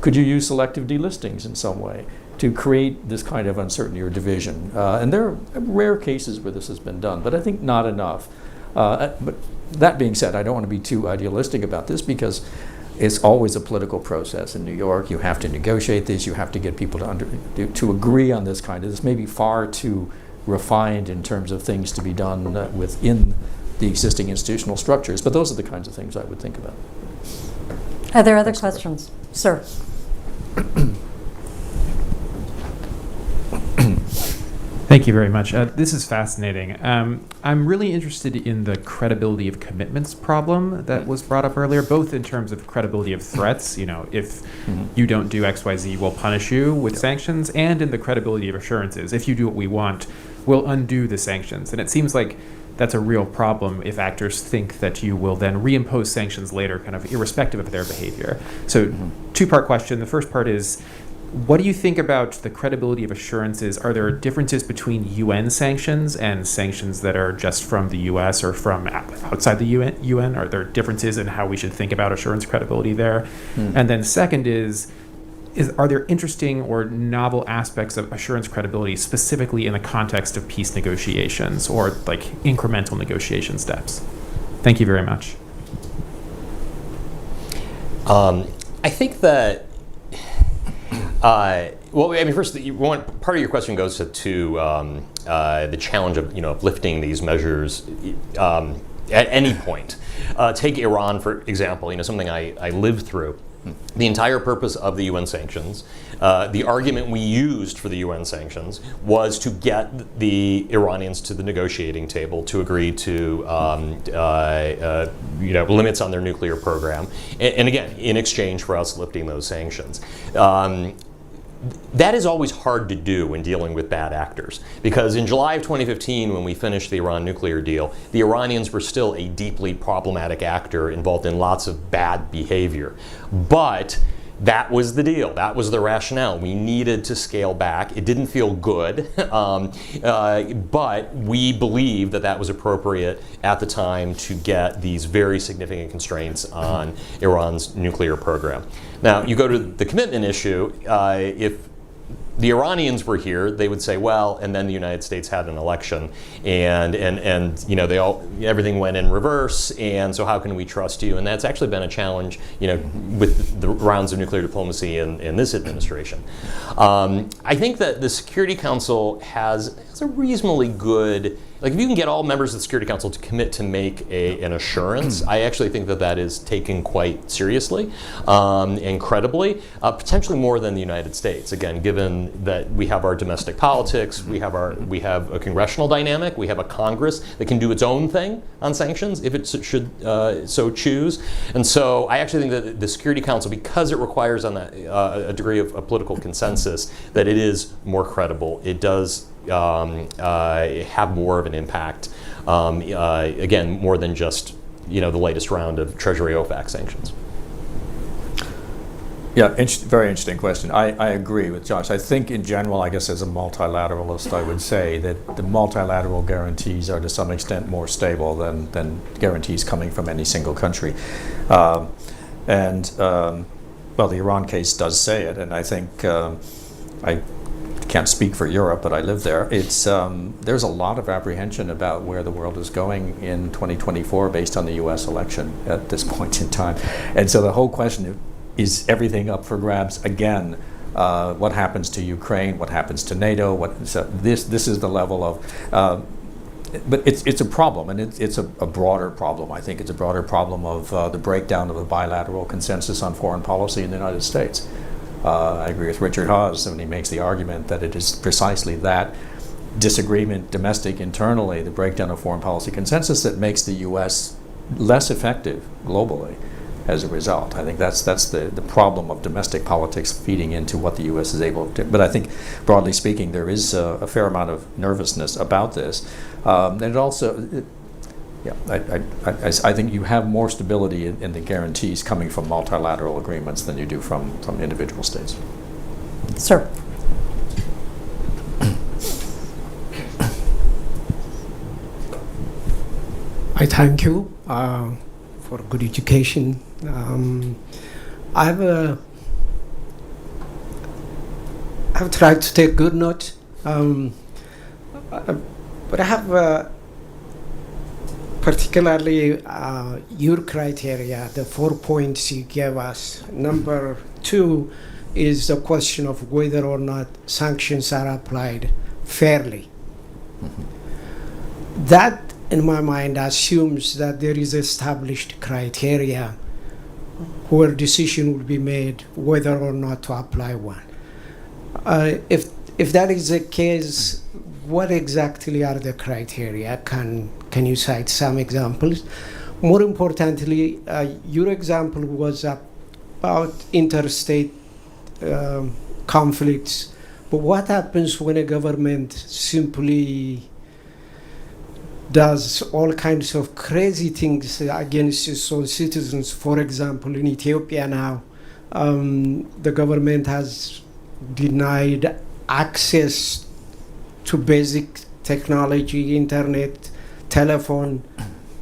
Could you use selective delistings in some way to create this kind of uncertainty or division? And there are rare cases where this has been done, but I think not enough. But that being said, I don't want to be too idealistic about this because it's always a political process in New York. You have to negotiate this. You have to get people to agree on this kind of. This may be far too refined in terms of things to be done within the existing institutional structures, but those are the kinds of things I would think about. Are there other questions? Sir. Thank you very much. This is fascinating. I'm really interested in the credibility of commitments problem that was brought up earlier, both in terms of credibility of threats, if you don't do X, Y, Z, we'll punish you with sanctions, and in the credibility of assurances. If you do what we want, we'll undo the sanctions. And it seems like that's a real problem if actors think that you will then reimpose sanctions later, kind of irrespective of their behavior. So two-part question. The first part is, what do you think about the credibility of assurances? Are there differences between UN sanctions and sanctions that are just from the US or from outside the UN? Are there differences in how we should think about assurance credibility there? And then second are there interesting or novel aspects of assurance credibility specifically in the context of peace negotiations or like incremental negotiation steps? Thank you very much. I think that well, I mean, first, part of your question goes to the challenge of lifting these measures at any point. Take Iran, for example, something I lived through. The entire purpose of the UN sanctions, the argument we used for the UN sanctions was to get the Iranians to the negotiating table to agree to limits on their nuclear program, and again, in exchange for us lifting those sanctions. That is always hard to do when dealing with bad actors, because in July of 2015, when we finished the Iran nuclear deal, the Iranians were still a deeply problematic actor involved in lots of bad behavior. But that was the deal. That was the rationale. We needed to scale back. It didn't feel good, but we believed that that was appropriate at the time to get these very significant constraints on Iran's nuclear program. Now, you go to the commitment issue. If the Iranians were here, they would say, well, and then the United States had an election, and everything went in reverse, and so how can we trust you? And that's actually been a challenge, with the rounds of nuclear diplomacy in this administration. I think that the Security Council has a reasonably good, if you can get all members of the Security Council to commit to make an assurance, I actually think that is taken quite seriously and credibly, potentially more than the United States. Again, given that we have our domestic politics, we have a congressional dynamic, we have a Congress that can do its own thing on sanctions if it should so choose. And so I actually think that the Security Council, because it requires on that a degree of political consensus, that it is more credible. It does have more of an impact, again, more than just the latest round of Treasury OFAC sanctions. Yeah, very interesting question. I agree with Josh. I think in general, I guess as a multilateralist, I would say that the multilateral guarantees are to some extent more stable than guarantees coming from any single country. Well, the Iran case does say it, and I think I can't speak for Europe, but I live there. It's there's a lot of apprehension about where the world is going in 2024 based on the U.S. election at this point in time, and so the whole question is everything up for grabs again? What happens to Ukraine? What happens to NATO? This is the level of. But it's a problem, and it's a broader problem. I think it's a broader problem of the breakdown of the bilateral consensus on foreign policy in the United States. I agree with Richard Hawes when he makes the argument that it is precisely that disagreement, domestic, internally, the breakdown of foreign policy consensus that makes the U.S. less effective globally. as a result. I think that's the problem of domestic politics feeding into what the U.S. is able to do. But I think, broadly speaking, there is a fair amount of nervousness about this. And it also, I think you have more stability in the guarantees coming from multilateral agreements than you do from individual states. Sir. I thank you for good education. I've tried to take good notes, but I have particularly your criteria, the 4 points you gave us. Number 2 is the question of whether or not sanctions are applied fairly. Mm-hmm. That, in my mind, assumes that there is established criteria where a decision will be made whether or not to apply one. If that is the case, what exactly are the criteria? Can you cite some examples? More importantly, your example was about interstate conflicts, but what happens when a government simply does all kinds of crazy things against its own citizens? For example, in Ethiopia now, the government has denied access to basic technology, internet, telephone,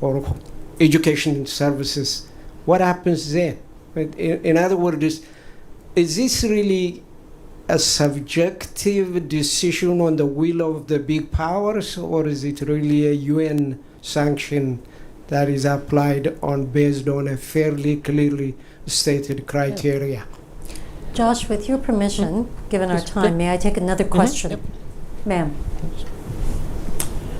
or education services. What happens then? In other words, is this really a subjective decision on the will of the big powers, or is it really a UN sanction that is applied based on a fairly clearly stated criteria? Josh, with your permission, given our time, may I take another question? Yep. Ma'am.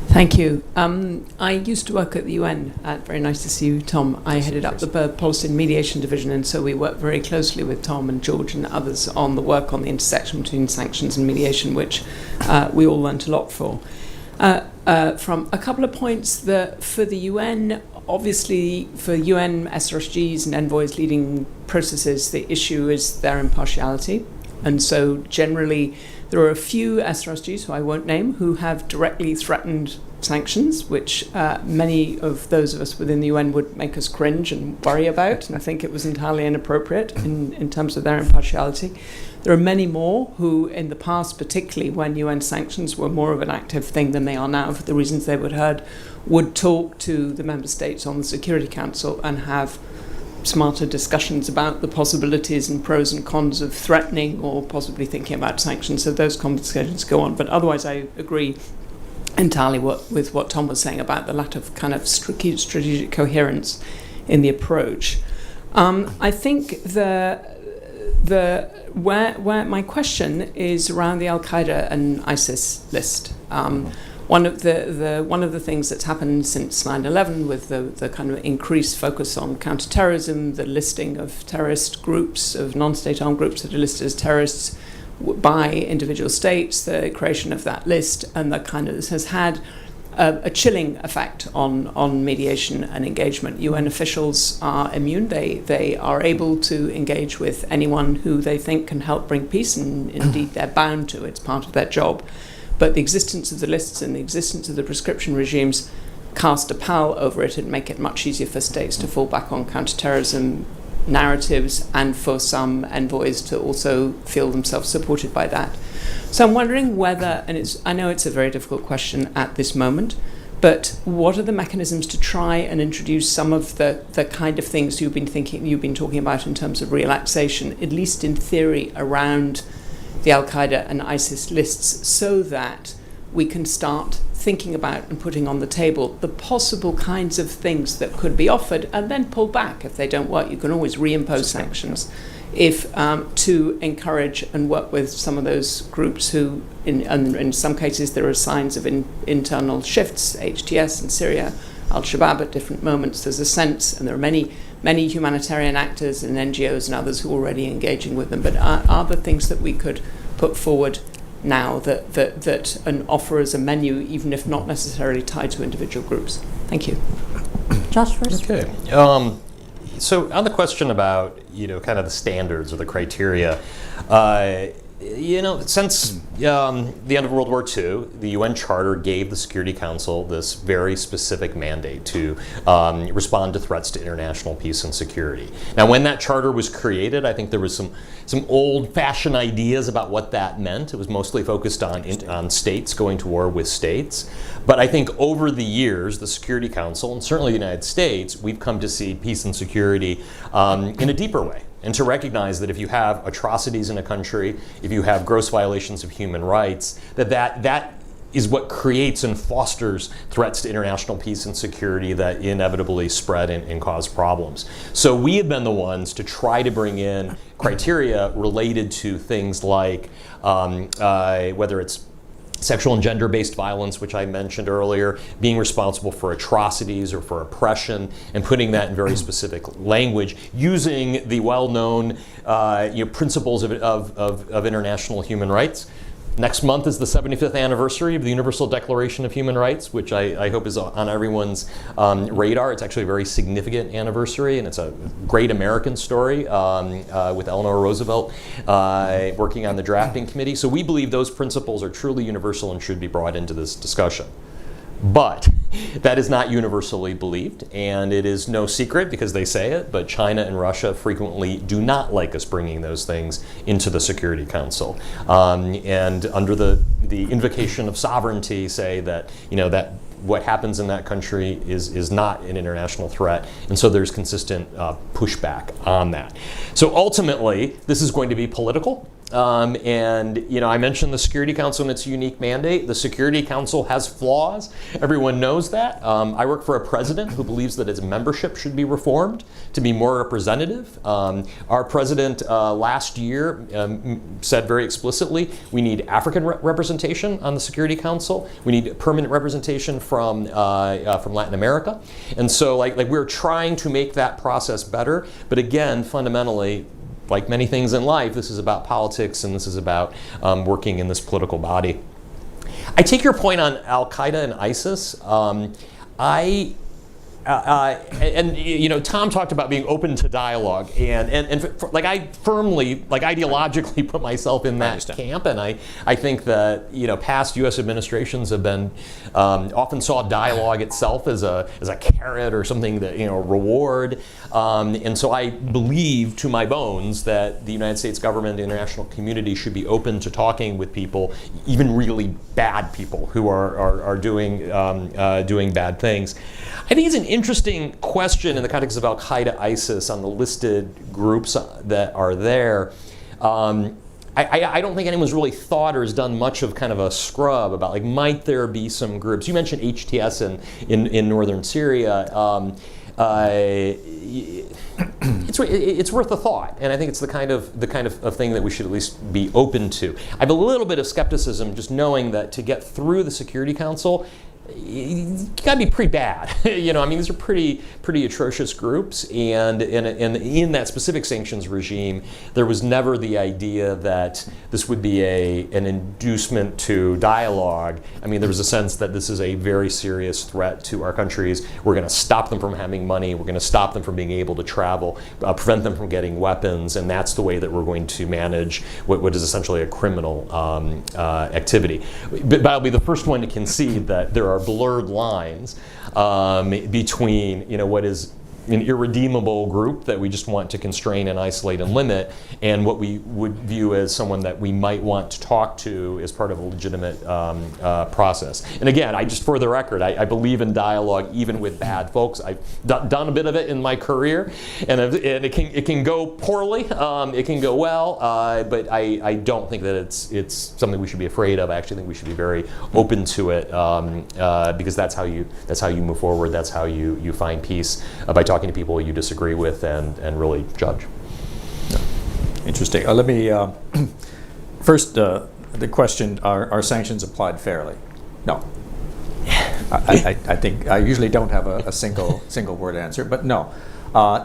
Thank you. I used to work at the UN. Very nice to see you, Tom. I headed up the Policy and Mediation Division, and so we worked very closely with Tom and George and others on the work on the intersection between sanctions and mediation, which we all learnt a lot from a couple of points. For the UN, obviously, for UN SRSGs and envoys leading processes, the issue is their impartiality. And so generally, there are a few SRSGs, who I won't name, who have directly threatened sanctions, which many of those of us within the UN would make us cringe and worry about, and I think it was entirely inappropriate in terms of their impartiality. There are many more who, in the past, particularly when UN sanctions were more of an active thing than they are now, for the reasons they would talk to the member states on the Security Council and have smarter discussions about the possibilities and pros and cons of threatening or possibly thinking about sanctions. So those conversations go on. But otherwise, I agree entirely with what Tom was saying about the lack of kind of strategic coherence in the approach. I think where my question is around the Al-Qaeda and ISIS list. One of the things that's happened since 9/11 with the kind of increased focus on counterterrorism, the listing of terrorist groups, of non-state armed groups that are listed as terrorists by individual states, the creation of that list, and that kind of has had a chilling effect on mediation and engagement. UN officials are immune. They are able to engage with anyone who they think can help bring peace, and indeed they're bound to. It's part of their job. But the existence of the lists and the existence of the prescription regimes cast a pall over it and make it much easier for states to fall back on counterterrorism narratives, and for some envoys to also feel themselves supported by that. So I'm wondering whether, and I know it's a very difficult question at this moment, but what are the mechanisms to try and introduce some of the kind of things you've been talking about in terms of relaxation, at least in theory, around the Al-Qaeda and ISIS lists, so that we can start thinking about and putting on the table the possible kinds of things that could be offered, and then pull back if they don't work. You can always reimpose sanctions if to encourage and work with some of those groups who, in some cases, there are signs of internal shifts, HTS in Syria, Al-Shabaab at different moments. There's a sense, and there are many humanitarian actors and NGOs and others who are already engaging with them. But are there things that we could put forward now that and offer as a menu, even if not necessarily tied to individual groups? Thank you. Josh first. Okay. So on the question about, kind of the standards or the criteria, since the end of World War II, the UN Charter gave the Security Council this very specific mandate to respond to threats to international peace and security. Now, when that charter was created, I think there was some old-fashioned ideas about what that meant. It was mostly focused on states going to war with states. But I think over the years, the Security Council, and certainly the United States, we've come to see peace and security in a deeper way. And to recognize that if you have atrocities in a country, if you have gross violations of human rights, that is what creates and fosters threats to international peace and security that inevitably spread and cause problems. So we have been the ones to try to bring in criteria related to things like whether it's sexual and gender-based violence, which I mentioned earlier, being responsible for atrocities or for oppression, and putting that in very specific language, using the well-known principles of international human rights. Next month is the 75th anniversary of the Universal Declaration of Human Rights, which I hope is on everyone's radar. It's actually a very significant anniversary, and it's a great American story with Eleanor Roosevelt working on the drafting committee. So we believe those principles are truly universal and should be brought into this discussion. But that is not universally believed, and it is no secret because they say it, but China and Russia frequently do not like us bringing those things into the Security Council. And under the invocation of sovereignty say that, that what happens in that country is not an international threat, and so there's consistent pushback on that. So ultimately, this is going to be political. And I mentioned the Security Council and its unique mandate. The Security Council has flaws. Everyone knows that. I work for a president who believes that its membership should be reformed to be more representative. Our president last year said very explicitly, we need African representation on the Security Council. We need permanent representation from Latin America. And so we're trying to make that process better. But again, fundamentally, like many things in life, this is about politics and this is about working in this political body. I take your point on Al-Qaeda and ISIS. Tom talked about being open to dialogue, and I firmly, ideologically put myself in that camp, and I think that past U.S. administrations have been often saw dialogue itself as a carrot or something that reward, and so I believe to my bones that the United States government, the international community should be open to talking with people, even really bad people who are doing bad things. I think it's an interesting question in the context of Al-Qaeda, ISIS, on the listed groups that are there. I don't think anyone's really thought or has done much of kind of a scrub about might there be some groups. You mentioned HTS in northern Syria. It's worth a thought, and I think it's the kind of thing that we should at least be open to. I have a little bit of skepticism just knowing that to get through the Security Council, you got to be pretty bad. These are pretty atrocious groups, and in that specific sanctions regime, there was never the idea that this would be an inducement to dialogue. There was a sense that this is a very serious threat to our countries. We're going to stop them from having money. We're going to stop them from being able to travel, prevent them from getting weapons, and that's the way that we're going to manage what is essentially a criminal activity. But I'll be the first one to concede that there are blurred lines between what is an irredeemable group that we just want to constrain and isolate and limit, and what we would view as someone that we might want to talk to as part of a legitimate process. And again, just for the record, I believe in dialogue even with bad folks. I've done a bit of it in my career, and it can go poorly, it can go well, but I don't think that it's something we should be afraid of. I actually think we should be very open to it, because that's how you move forward. That's how you find peace, by talking to people you disagree with and really judge. Interesting. Let me first the question: Are sanctions applied fairly? No. I think I usually don't have a single word answer, but no.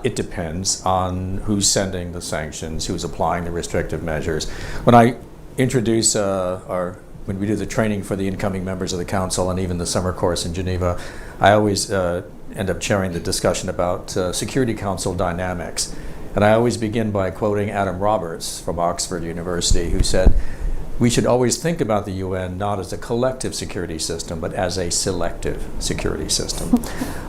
It depends on who's sending the sanctions, who's applying the restrictive measures. When I introduce our when we do the training for the incoming members of the council and even the summer course in Geneva, I always end up chairing the discussion about Security Council dynamics. And I always begin by quoting Adam Roberts from Oxford University, who said, we should always think about the UN not as a collective security system, but as a selective security system.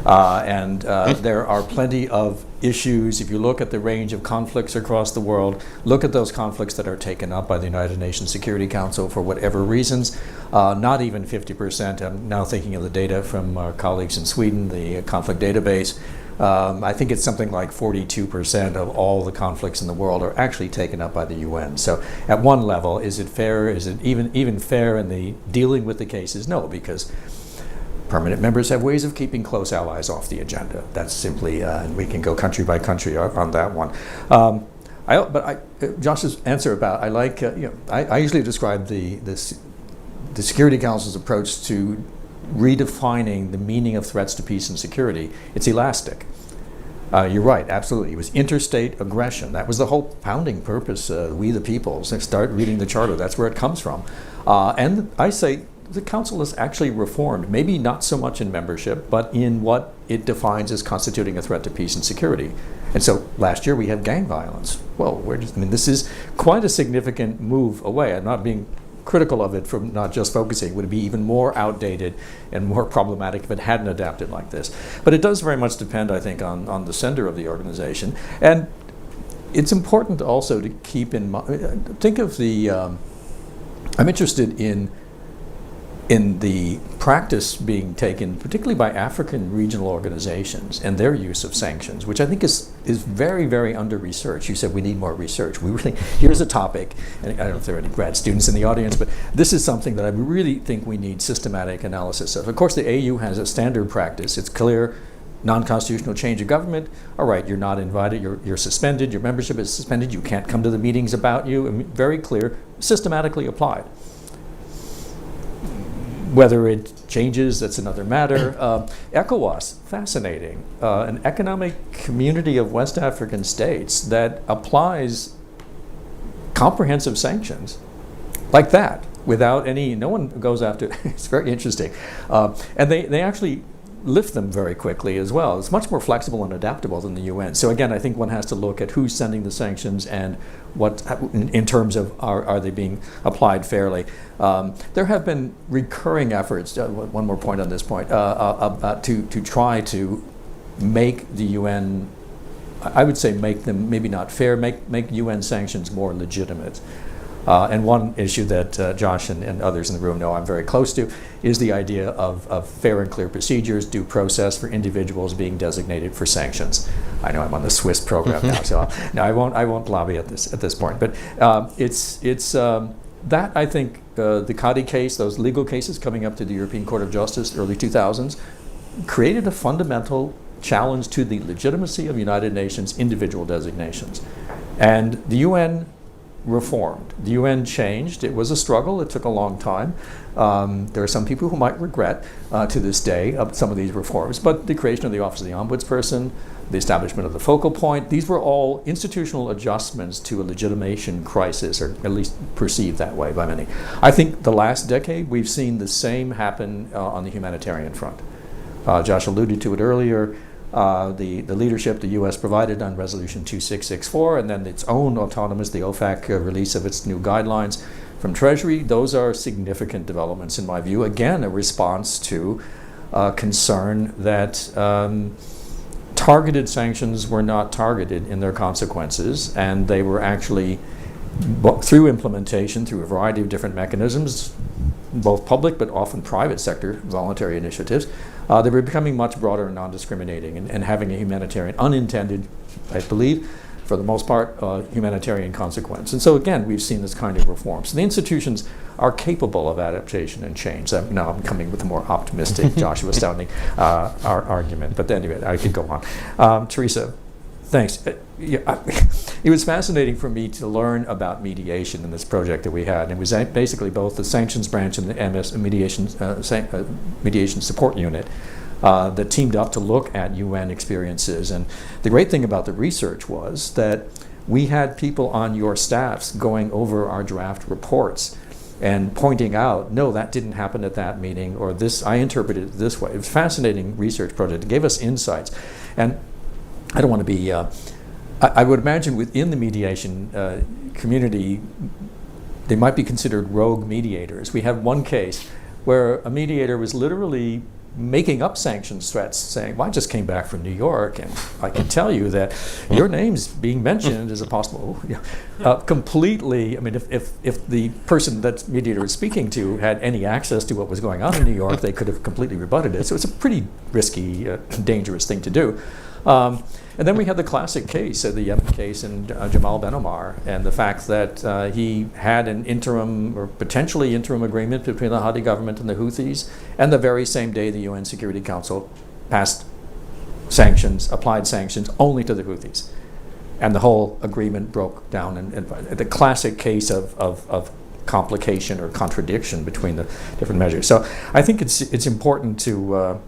There are plenty of issues. If you look at the range of conflicts across the world, look at those conflicts that are taken up by the United Nations Security Council for whatever reasons, not even 50%. I'm now thinking of the data from our colleagues in Sweden, the conflict database. I think it's something like 42% of all the conflicts in the world are actually taken up by the UN. So at one level, is it fair? Is it even fair in the dealing with the cases? No, because permanent members have ways of keeping close allies off the agenda. That's simply, and we can go country by country on that one. Josh's answer about, I usually describe the Security Council's approach to redefining the meaning of threats to peace and security. It's elastic. You're right, absolutely. It was interstate aggression. That was the whole founding purpose, we the people. So start reading the Charter, that's where it comes from. And I say the Council has actually reformed, maybe not so much in membership, but in what it defines as constituting a threat to peace and security. And so last year we had gang violence. Well, this is quite a significant move away. I'm not being critical of it from not just focusing. It would be even more outdated and more problematic if it hadn't adapted like this. But it does very much depend, I think, on the sender of the organization. And it's important also to keep in mind, think of the, I'm interested in the practice being taken, particularly by African regional organizations and their use of sanctions, which I think is very, very under-researched. You said we need more research. Here's a topic, and I don't know if there are any grad students in the audience, but this is something that I really think we need systematic analysis of. Of course, the AU has a standard practice. It's clear, non-constitutional change of government. All right, you're not invited, you're suspended, your membership is suspended, you can't come to the meetings about you. Very clear, systematically applied. Whether it changes, that's another matter. ECOWAS, fascinating. An economic community of West African states that applies comprehensive sanctions like that without any, no one goes after it. It's very interesting. And they actually lift them very quickly as well. It's much more flexible and adaptable than the UN. So again, I think one has to look at who's sending the sanctions and what, in terms of are they being applied fairly. There have been recurring efforts, one more point on this point, to try to make the UN, I would say make them maybe not fair, make UN sanctions more legitimate. And one issue that Josh and others in the room know I'm very close to is the idea of fair and clear procedures, due process for individuals being designated for sanctions. I know I'm on the Swiss program now, so no, I won't lobby at this point. But it's that I think the Kadi case, those legal cases coming up to the European Court of Justice, early 2000s, created a fundamental challenge to the legitimacy of United Nations individual designations, and the UN reformed. The UN changed. It was a struggle. It took a long time. There are some people who might regret to this day some of these reforms, but the creation of the Office of the Ombudsperson, the establishment of the focal point, these were all institutional adjustments to a legitimation crisis, or at least perceived that way by many. I think the last decade we've seen the same happen on the humanitarian front. Josh alluded to it earlier. The leadership the U.S. provided on Resolution 2664, and then its own autonomous, the OFAC release of its new guidelines from Treasury, those are significant developments in my view. Again, a response to concern that targeted sanctions were not targeted in their consequences, and they were actually, through implementation, through a variety of different mechanisms, both public but often private sector voluntary initiatives, they were becoming much broader and non-discriminating and having a humanitarian, unintended, I believe, for the most part, humanitarian consequence. And so again, we've seen this kind of reform. So the institutions are capable of adaptation and change. Now I'm coming with a more optimistic, Joshua sounding argument, but anyway, I could go on. Teresa, thanks. It was fascinating for me to learn about mediation in this project that we had. And it was basically both the sanctions branch and the MS mediation support unit that teamed up to look at UN experiences. And the great thing about the research was that we had people on your staffs going over our draft reports and pointing out, no, that didn't happen at that meeting, or this, I interpreted it this way. It was a fascinating research project. It gave us insights. And I don't want to be, I would imagine within the mediation community, they might be considered rogue mediators. We have one case where a mediator was literally making up sanctions threats, saying, well, I just came back from New York, and I can tell you that your name's being mentioned as a possible, completely, I mean, if the person that mediator was speaking to had any access to what was going on in New York, they could have completely rebutted it. So it's a pretty risky, dangerous thing to do. And then we had the classic case, the Yemen case, and Jamal Ben Omar, and the fact that he had an interim or potentially interim agreement between the Hadi government and the Houthis, and the very same day the UN Security Council passed sanctions, applied sanctions only to the Houthis. And the whole agreement broke down. And the classic case of complication or contradiction between the different measures. So I think it's important to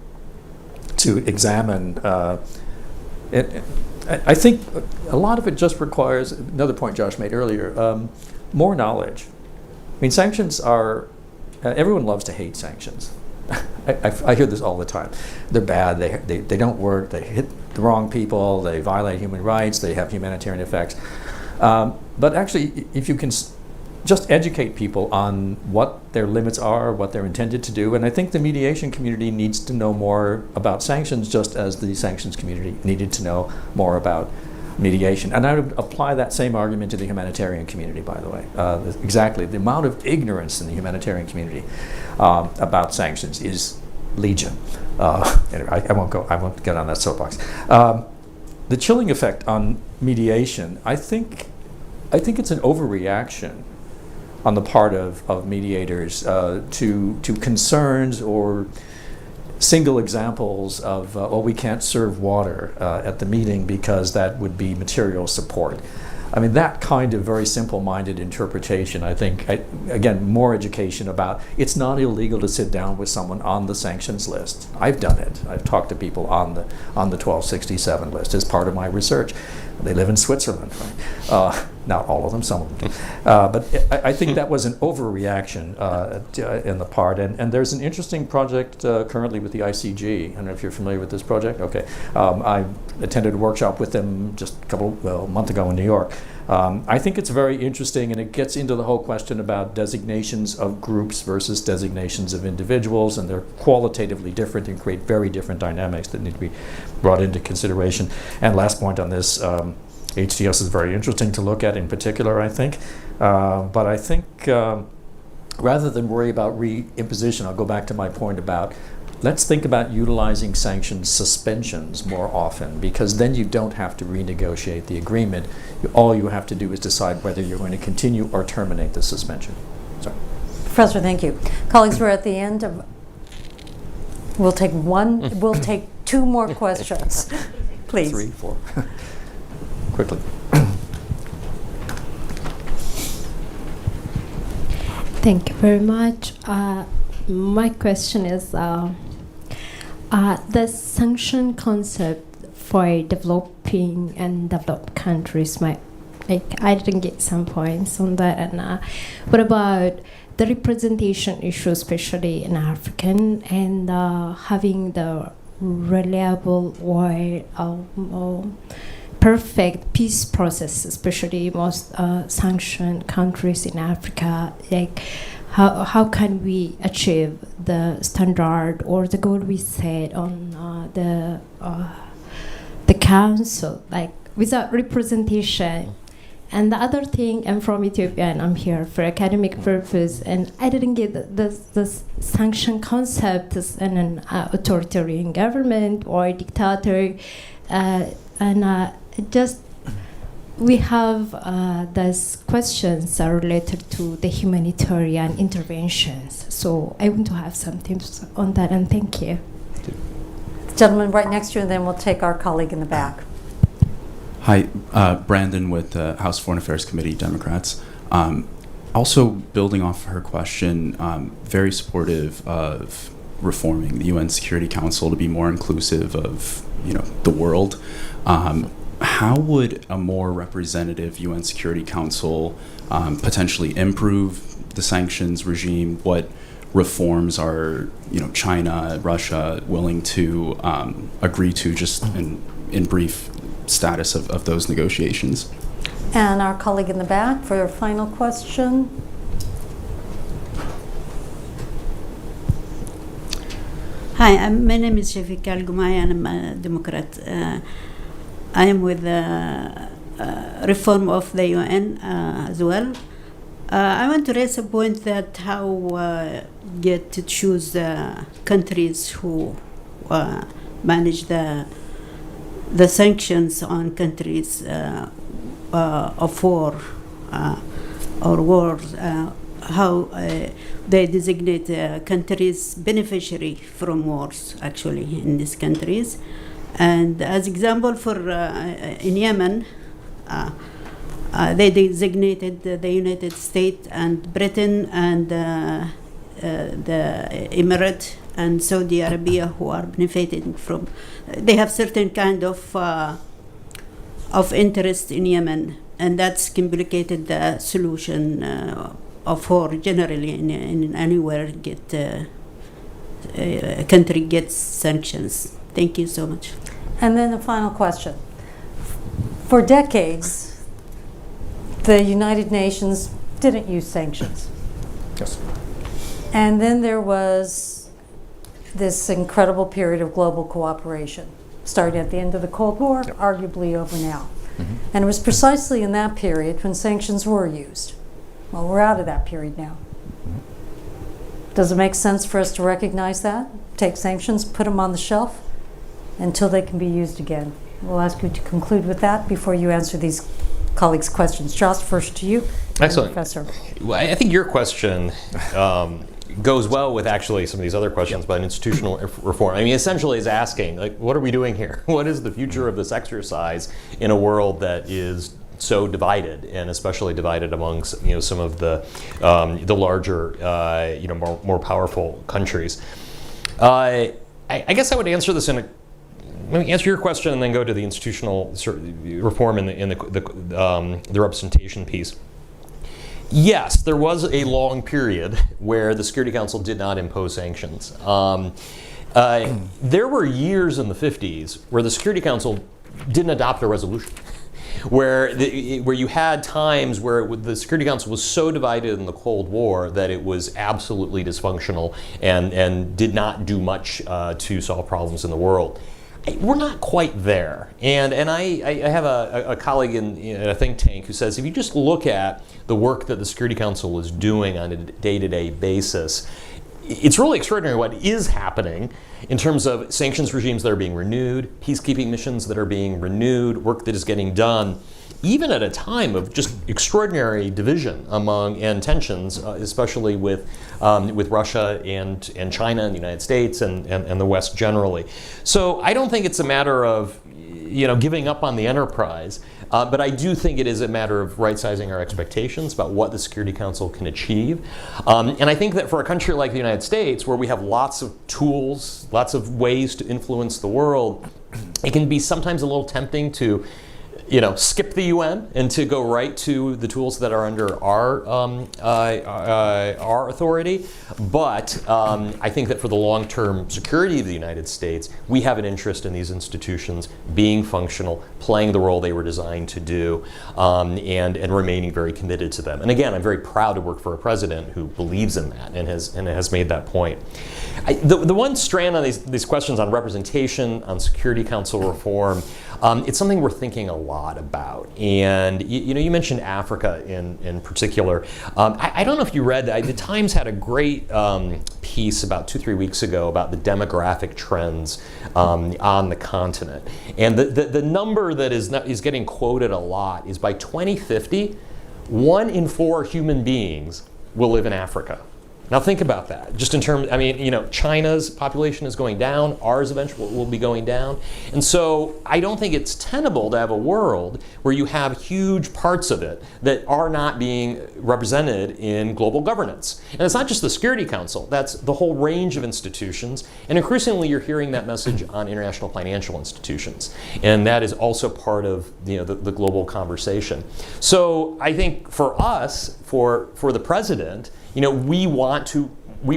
examine. I think a lot of it just requires, another point Josh made earlier, more knowledge. I mean, sanctions are, everyone loves to hate sanctions. I hear this all the time. They're bad, they don't work, they hit the wrong people, they violate human rights, they have humanitarian effects. But actually, if you can just educate people on what their limits are, what they're intended to do. And I think the mediation community needs to know more about sanctions, just as the sanctions community needed to know more about mediation. And I would apply that same argument to the humanitarian community, by the way. Exactly. The amount of ignorance in the humanitarian community about sanctions is legion. Anyway, I won't get on that soapbox. The chilling effect on mediation, I think it's an overreaction on the part of mediators to concerns or single examples of, well, we can't serve water at the meeting because that would be material support. I mean, that kind of very simple-minded interpretation, I think, again, more education about it's not illegal to sit down with someone on the sanctions list. I've done it. I've talked to people on the 1267 list as part of my research. They live in Switzerland, right? Not all of them, some of them do. But I think that was an overreaction in the part. And there's an interesting project currently with the ICG. I don't know if you're familiar with this project. Okay. I attended a workshop with them just a month ago in New York. I think it's very interesting, and it gets into the whole question about designations of groups versus designations of individuals, and they're qualitatively different and create very different dynamics that need to be brought into consideration. And last point on this, HTS is very interesting to look at in particular, I think. But I think rather than worry about reimposition, I'll go back to my point about let's think about utilizing sanctions suspensions more often, because then you don't have to renegotiate the agreement. All you have to do is decide whether you're going to continue or terminate the suspension. Sorry. Professor, thank you. Colleagues, we're at the end of, we'll take two more questions. Please. 3, 4. Quickly. Thank you very much. My question is, the sanction concept for developing and developed countries, I didn't get some points on that. And what about the representation issue, especially in African, and having the reliable or perfect peace process, especially most sanctioned countries in Africa? Like, how can we achieve the standard or the goal we set on the council, like without representation? And the other thing, I'm from Ethiopia and I'm here for academic purpose, and I didn't get the sanction concept in an authoritarian government or dictator, we have these questions are related to the humanitarian interventions. So I want to have some tips on that, and thank you. Gentleman right next to you, and then we'll take our colleague in the back. Hi, Brandon with the House Foreign Affairs Committee, Democrats. Also building off her question, very supportive of reforming the UN Security Council to be more inclusive of, the world. how would a more representative UN Security Council potentially improve the sanctions regime? What reforms are China, Russia willing to agree to, just in brief status of those negotiations? And our colleague in the back for your final question. Hi, my name is Shafika Al-Gumai and I'm a Democrat. I am with the reform of the UN as well. I want to raise a point that how get to choose countries who manage the sanctions on countries of war or wars. How they designate countries beneficiary from wars, actually, in these countries. And as example for in Yemen, they designated the United States and Britain and the Emirate and Saudi Arabia, who are benefiting from. They have certain kind of interest in Yemen, and that's complicated the solution of war generally in anywhere a country gets sanctions. Thank you so much. And then a final question. For decades, the United Nations didn't use sanctions. Yes. And then there was this incredible period of global cooperation, starting at the end of the Cold War, arguably over now. Mm-hmm. And it was precisely in that period when sanctions were used. Well, we're out of that period now. Mm-hmm. Does it make sense for us to recognize that? Take sanctions, put them on the shelf until they can be used again. We'll ask you to conclude with that before you answer these colleagues' questions. Joss, first to you. Excellent. Professor. Well, I think your question goes well with actually some of these other questions about institutional reform. I mean, essentially is asking, like, what are we doing here? What is the future of this exercise in a world that is so divided, and especially divided amongst some of the larger more powerful countries? I guess I would answer this let me answer your question and then go to the institutional reform in the representation piece. Yes, there was a long period where the Security Council did not impose sanctions. There were years in the 50s where the Security Council didn't adopt a resolution, where you had times where the Security Council was so divided in the Cold War that it was absolutely dysfunctional and did not do much to solve problems in the world. We're not quite there. And I have a colleague in a think tank who says if you just look at the work that the Security Council is doing on a day-to-day basis, it's really extraordinary what is happening in terms of sanctions regimes that are being renewed, peacekeeping missions that are being renewed, work that is getting done, even at a time of just extraordinary division and tensions, especially with Russia and China and the United States and the West generally. So I don't think it's a matter of giving up on the enterprise, but I do think it is a matter of right-sizing our expectations about what the Security Council can achieve. And I think that for a country like the United States, where we have lots of tools, lots of ways to influence the world, it can be sometimes a little tempting to skip the UN and to go right to the tools that are under our authority. But I think that for the long-term security of the United States, we have an interest in these institutions being functional, playing the role they were designed to do, and remaining very committed to them. And again, I'm very proud to work for a president who believes in that and has made that point. The one strand on these questions on representation, on Security Council reform, it's something we're thinking a lot about. And you mentioned Africa in particular. I don't know if you read that. The Times had a great piece about 2-3 weeks ago about the demographic trends on the continent. And the number that is getting quoted a lot is by 2050, 1 in 4 human beings will live in Africa. Now think about that. Just in terms, China's population is going down, ours eventually will be going down. And so I don't think it's tenable to have a world where you have huge parts of it that are not being represented in global governance. And it's not just the Security Council, that's the whole range of institutions. And increasingly you're hearing that message on international financial institutions. And that is also part of the global conversation. So I think for us, for the president, we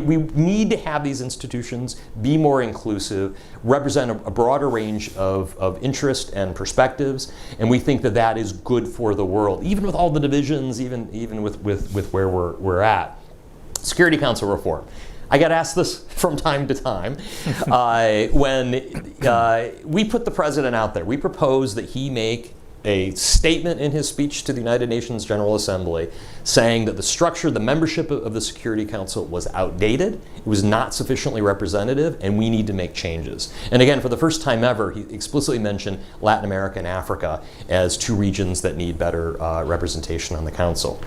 need to have these institutions be more inclusive, represent a broader range of interest and perspectives, and we think that that is good for the world, even with all the divisions, even with where we're at. Security Council reform. I get asked this from time to time. When we put the president out there, we propose that he make a statement in his speech to the United Nations General Assembly saying that the structure, the membership of the Security Council was outdated, it was not sufficiently representative, and we need to make changes. And again, for the first time ever, he explicitly mentioned Latin America and Africa as two regions that need better representation on the Council.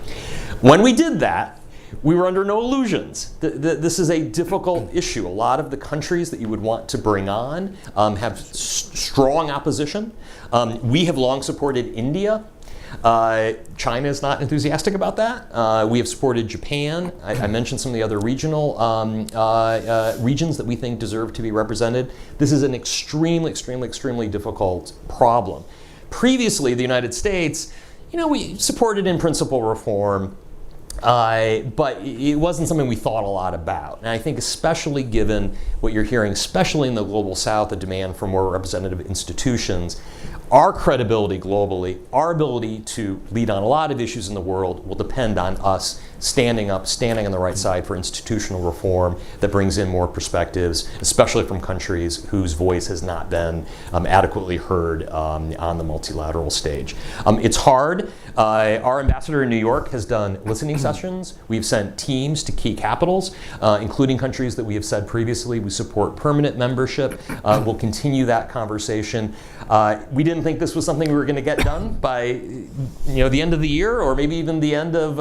When we did that, we were under no illusions. This is a difficult issue. A lot of the countries that you would want to bring on have strong opposition. We have long supported India. China is not enthusiastic about that. We have supported Japan. I mentioned some of the other regional regions that we think deserve to be represented. This is an extremely, extremely, extremely difficult problem. Previously, the United States, we supported in principle reform, but it wasn't something we thought a lot about. And I think especially given what you're hearing, especially in the global south, the demand for more representative institutions, our credibility globally, our ability to lead on a lot of issues in the world will depend on us standing up, standing on the right side for institutional reform that brings in more perspectives, especially from countries whose voice has not been adequately heard on the multilateral stage. It's hard. Our ambassador in New York has done listening sessions. We've sent teams to key capitals, including countries that we have said previously we support permanent membership. We'll continue that conversation. We didn't think this was something we were going to get done by the end of the year or maybe even the end of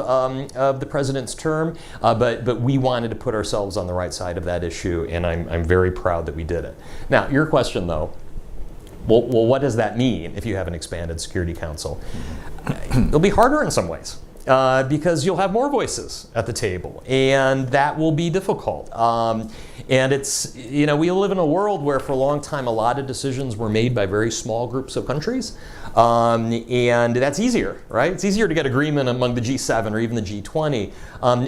the president's term, but we wanted to put ourselves on the right side of that issue, and I'm very proud that we did it. Now, your question though, well, what does that mean if you have an expanded Security Council? It'll be harder in some ways. Because you'll have more voices at the table, and that will be difficult. And it's, we live in a world where for a long time a lot of decisions were made by very small groups of countries, and that's easier, right? It's easier to get agreement among the G7 or even the G20,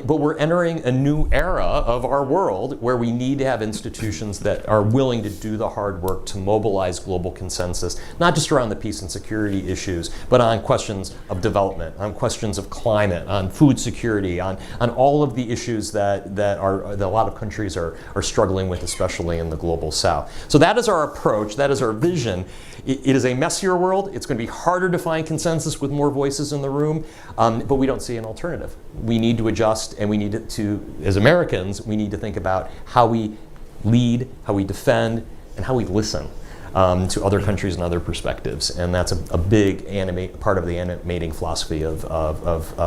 but we're entering a new era of our world where we need to have institutions that are willing to do the hard work to mobilize global consensus, not just around the peace and security issues, but on questions of development, on questions of climate, on food security, on all of the issues that a lot of countries are struggling with, especially in the global south. So that is our approach, that is our vision. It is a messier world. It's going to be harder to find consensus with more voices in the room, but we don't see an alternative. We need to adjust, and we need to, as Americans, we need to think about how we lead, how we defend, and how we listen to other countries and other perspectives. And that's a big part of the animating philosophy of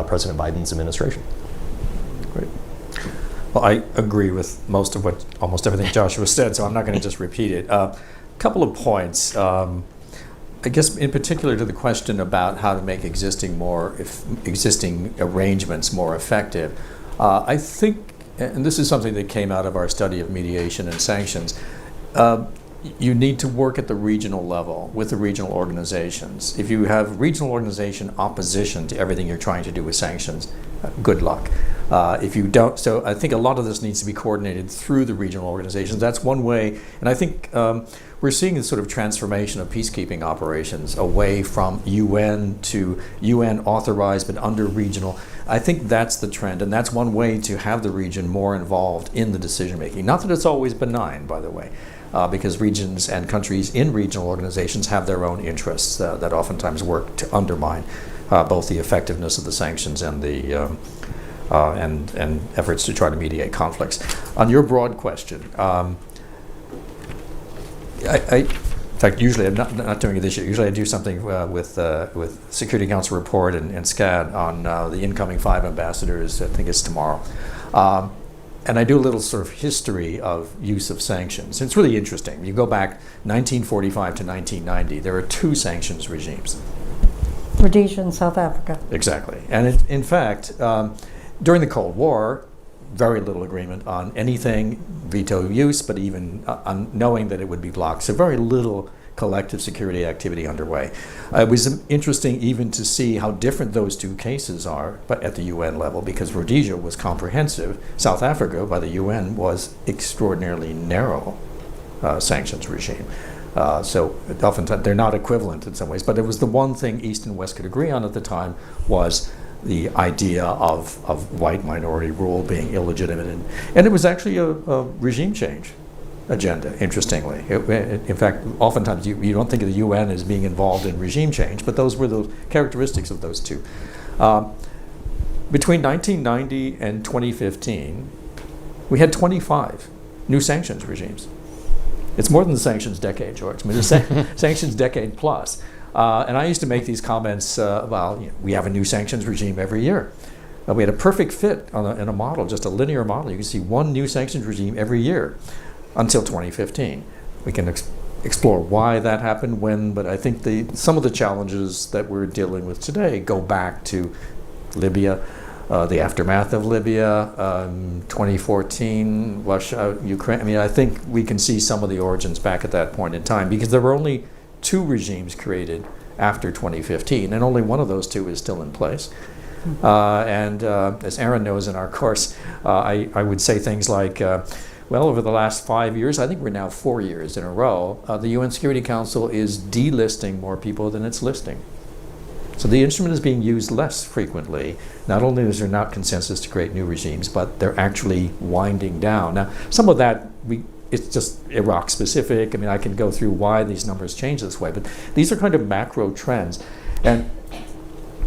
President Biden's administration. Great. Well, I agree with almost everything Joshua said, so I'm not going to just repeat it. Couple of points. I guess in particular to the question about how to make existing arrangements more effective. I think, and this is something that came out of our study of mediation and sanctions, you need to work at the regional level with the regional organizations. If you have regional organization opposition to everything you're trying to do with sanctions, good luck. If you don't, so I think a lot of this needs to be coordinated through the regional organizations. That's one way, and I think we're seeing this sort of transformation of peacekeeping operations away from UN to UN authorized but under regional. I think that's the trend, and that's one way to have the region more involved in the decision making. Not that it's always benign, by the way. Because regions and countries in regional organizations have their own interests that oftentimes work to undermine both the effectiveness of the sanctions and the and efforts to try to mediate conflicts. On your broad question, in fact, usually I'm not doing it this year. Usually I do something with Security Council report and SCAD on the incoming 5 ambassadors. I think it's tomorrow. and I do a little sort of history of use of sanctions. It's really interesting. You go back 1945 to 1990, there are 2 sanctions regimes. Rhodesia and South Africa. Exactly. And in fact, during the Cold War, very little agreement on anything, veto use, but even on knowing that it would be blocked. So very little collective security activity underway. It was interesting even to see how different those 2 cases are, but at the UN level, because Rhodesia was comprehensive. South Africa, by the UN, was extraordinarily narrow sanctions regime. So oftentimes they're not equivalent in some ways, but it was the one thing East and West could agree on at the time was the idea of white minority rule being illegitimate. And it was actually a regime change agenda, interestingly. In fact, oftentimes you don't think of the UN as being involved in regime change, but those were the characteristics of those 2. Between 1990 and 2015, we had 25 new sanctions regimes. It's more than the sanctions decade, George. I mean, it's a sanctions decade plus. And I used to make these comments, we have a new sanctions regime every year. We had a perfect fit in a model, just a linear model. You can see 1 new sanctions regime every year until 2015. We can explore why that happened, when, but I think some of the challenges that we're dealing with today go back to Libya, the aftermath of Libya, 2014, Russia, Ukraine. I mean, I think we can see some of the origins back at that point in time, because there were only 2 regimes created after 2015, and only one of those 2 is still in place. And as Aaron knows in our course, I would say things like, over the last 5 years, I think we're now 4 years in a row, the UN Security Council is delisting more people than it's listing. So the instrument is being used less frequently. Not only is there not consensus to create new regimes, but they're actually winding down. Now, some of that, it's just Iraq specific. I mean, I can go through why these numbers change this way, but these are kind of macro trends. And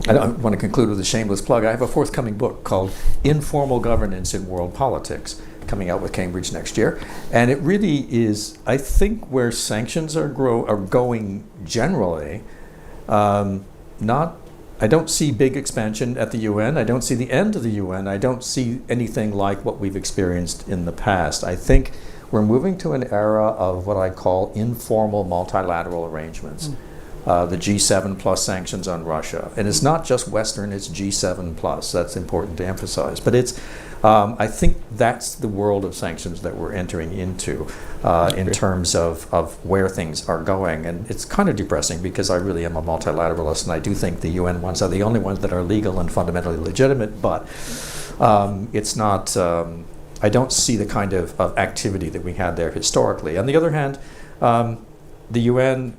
I want to conclude with a shameless plug. I have a forthcoming book called Informal Governance in World Politics, coming out with Cambridge next year. And it really is, I think, where sanctions are going generally. I don't see big expansion at the UN. I don't see the end of the UN. I don't see anything like what we've experienced in the past. I think we're moving to an era of what I call informal multilateral arrangements. The G7 plus sanctions on Russia. And it's not just Western, it's G7 plus. That's important to emphasize. But it's, I think that's the world of sanctions that we're entering into in terms of where things are going. And it's kind of depressing because I really am a multilateralist, and I do think the UN ones are the only ones that are legal and fundamentally legitimate, but it's not, I don't see the kind of activity that we had there historically. On the other hand, the UN,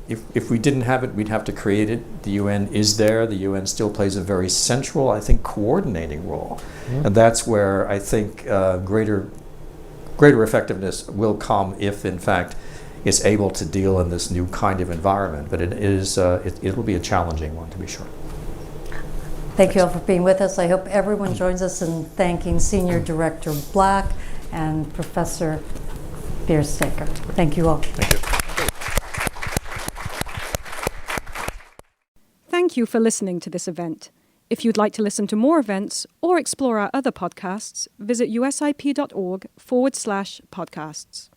if we didn't have it, we'd have to create it. The UN is there. The UN still plays a very central, I think, coordinating role. And that's where I think greater effectiveness will come if, in fact, it's able to deal in this new kind of environment. But it will be a challenging one, to be sure. Thank you all for being with us. I hope everyone joins us in thanking Senior Director Black and Professor Biersteker. Thank you all. Thank you. Thank you for listening to this event. If you'd like to listen to more events or explore our other podcasts, visit usip.org/podcasts.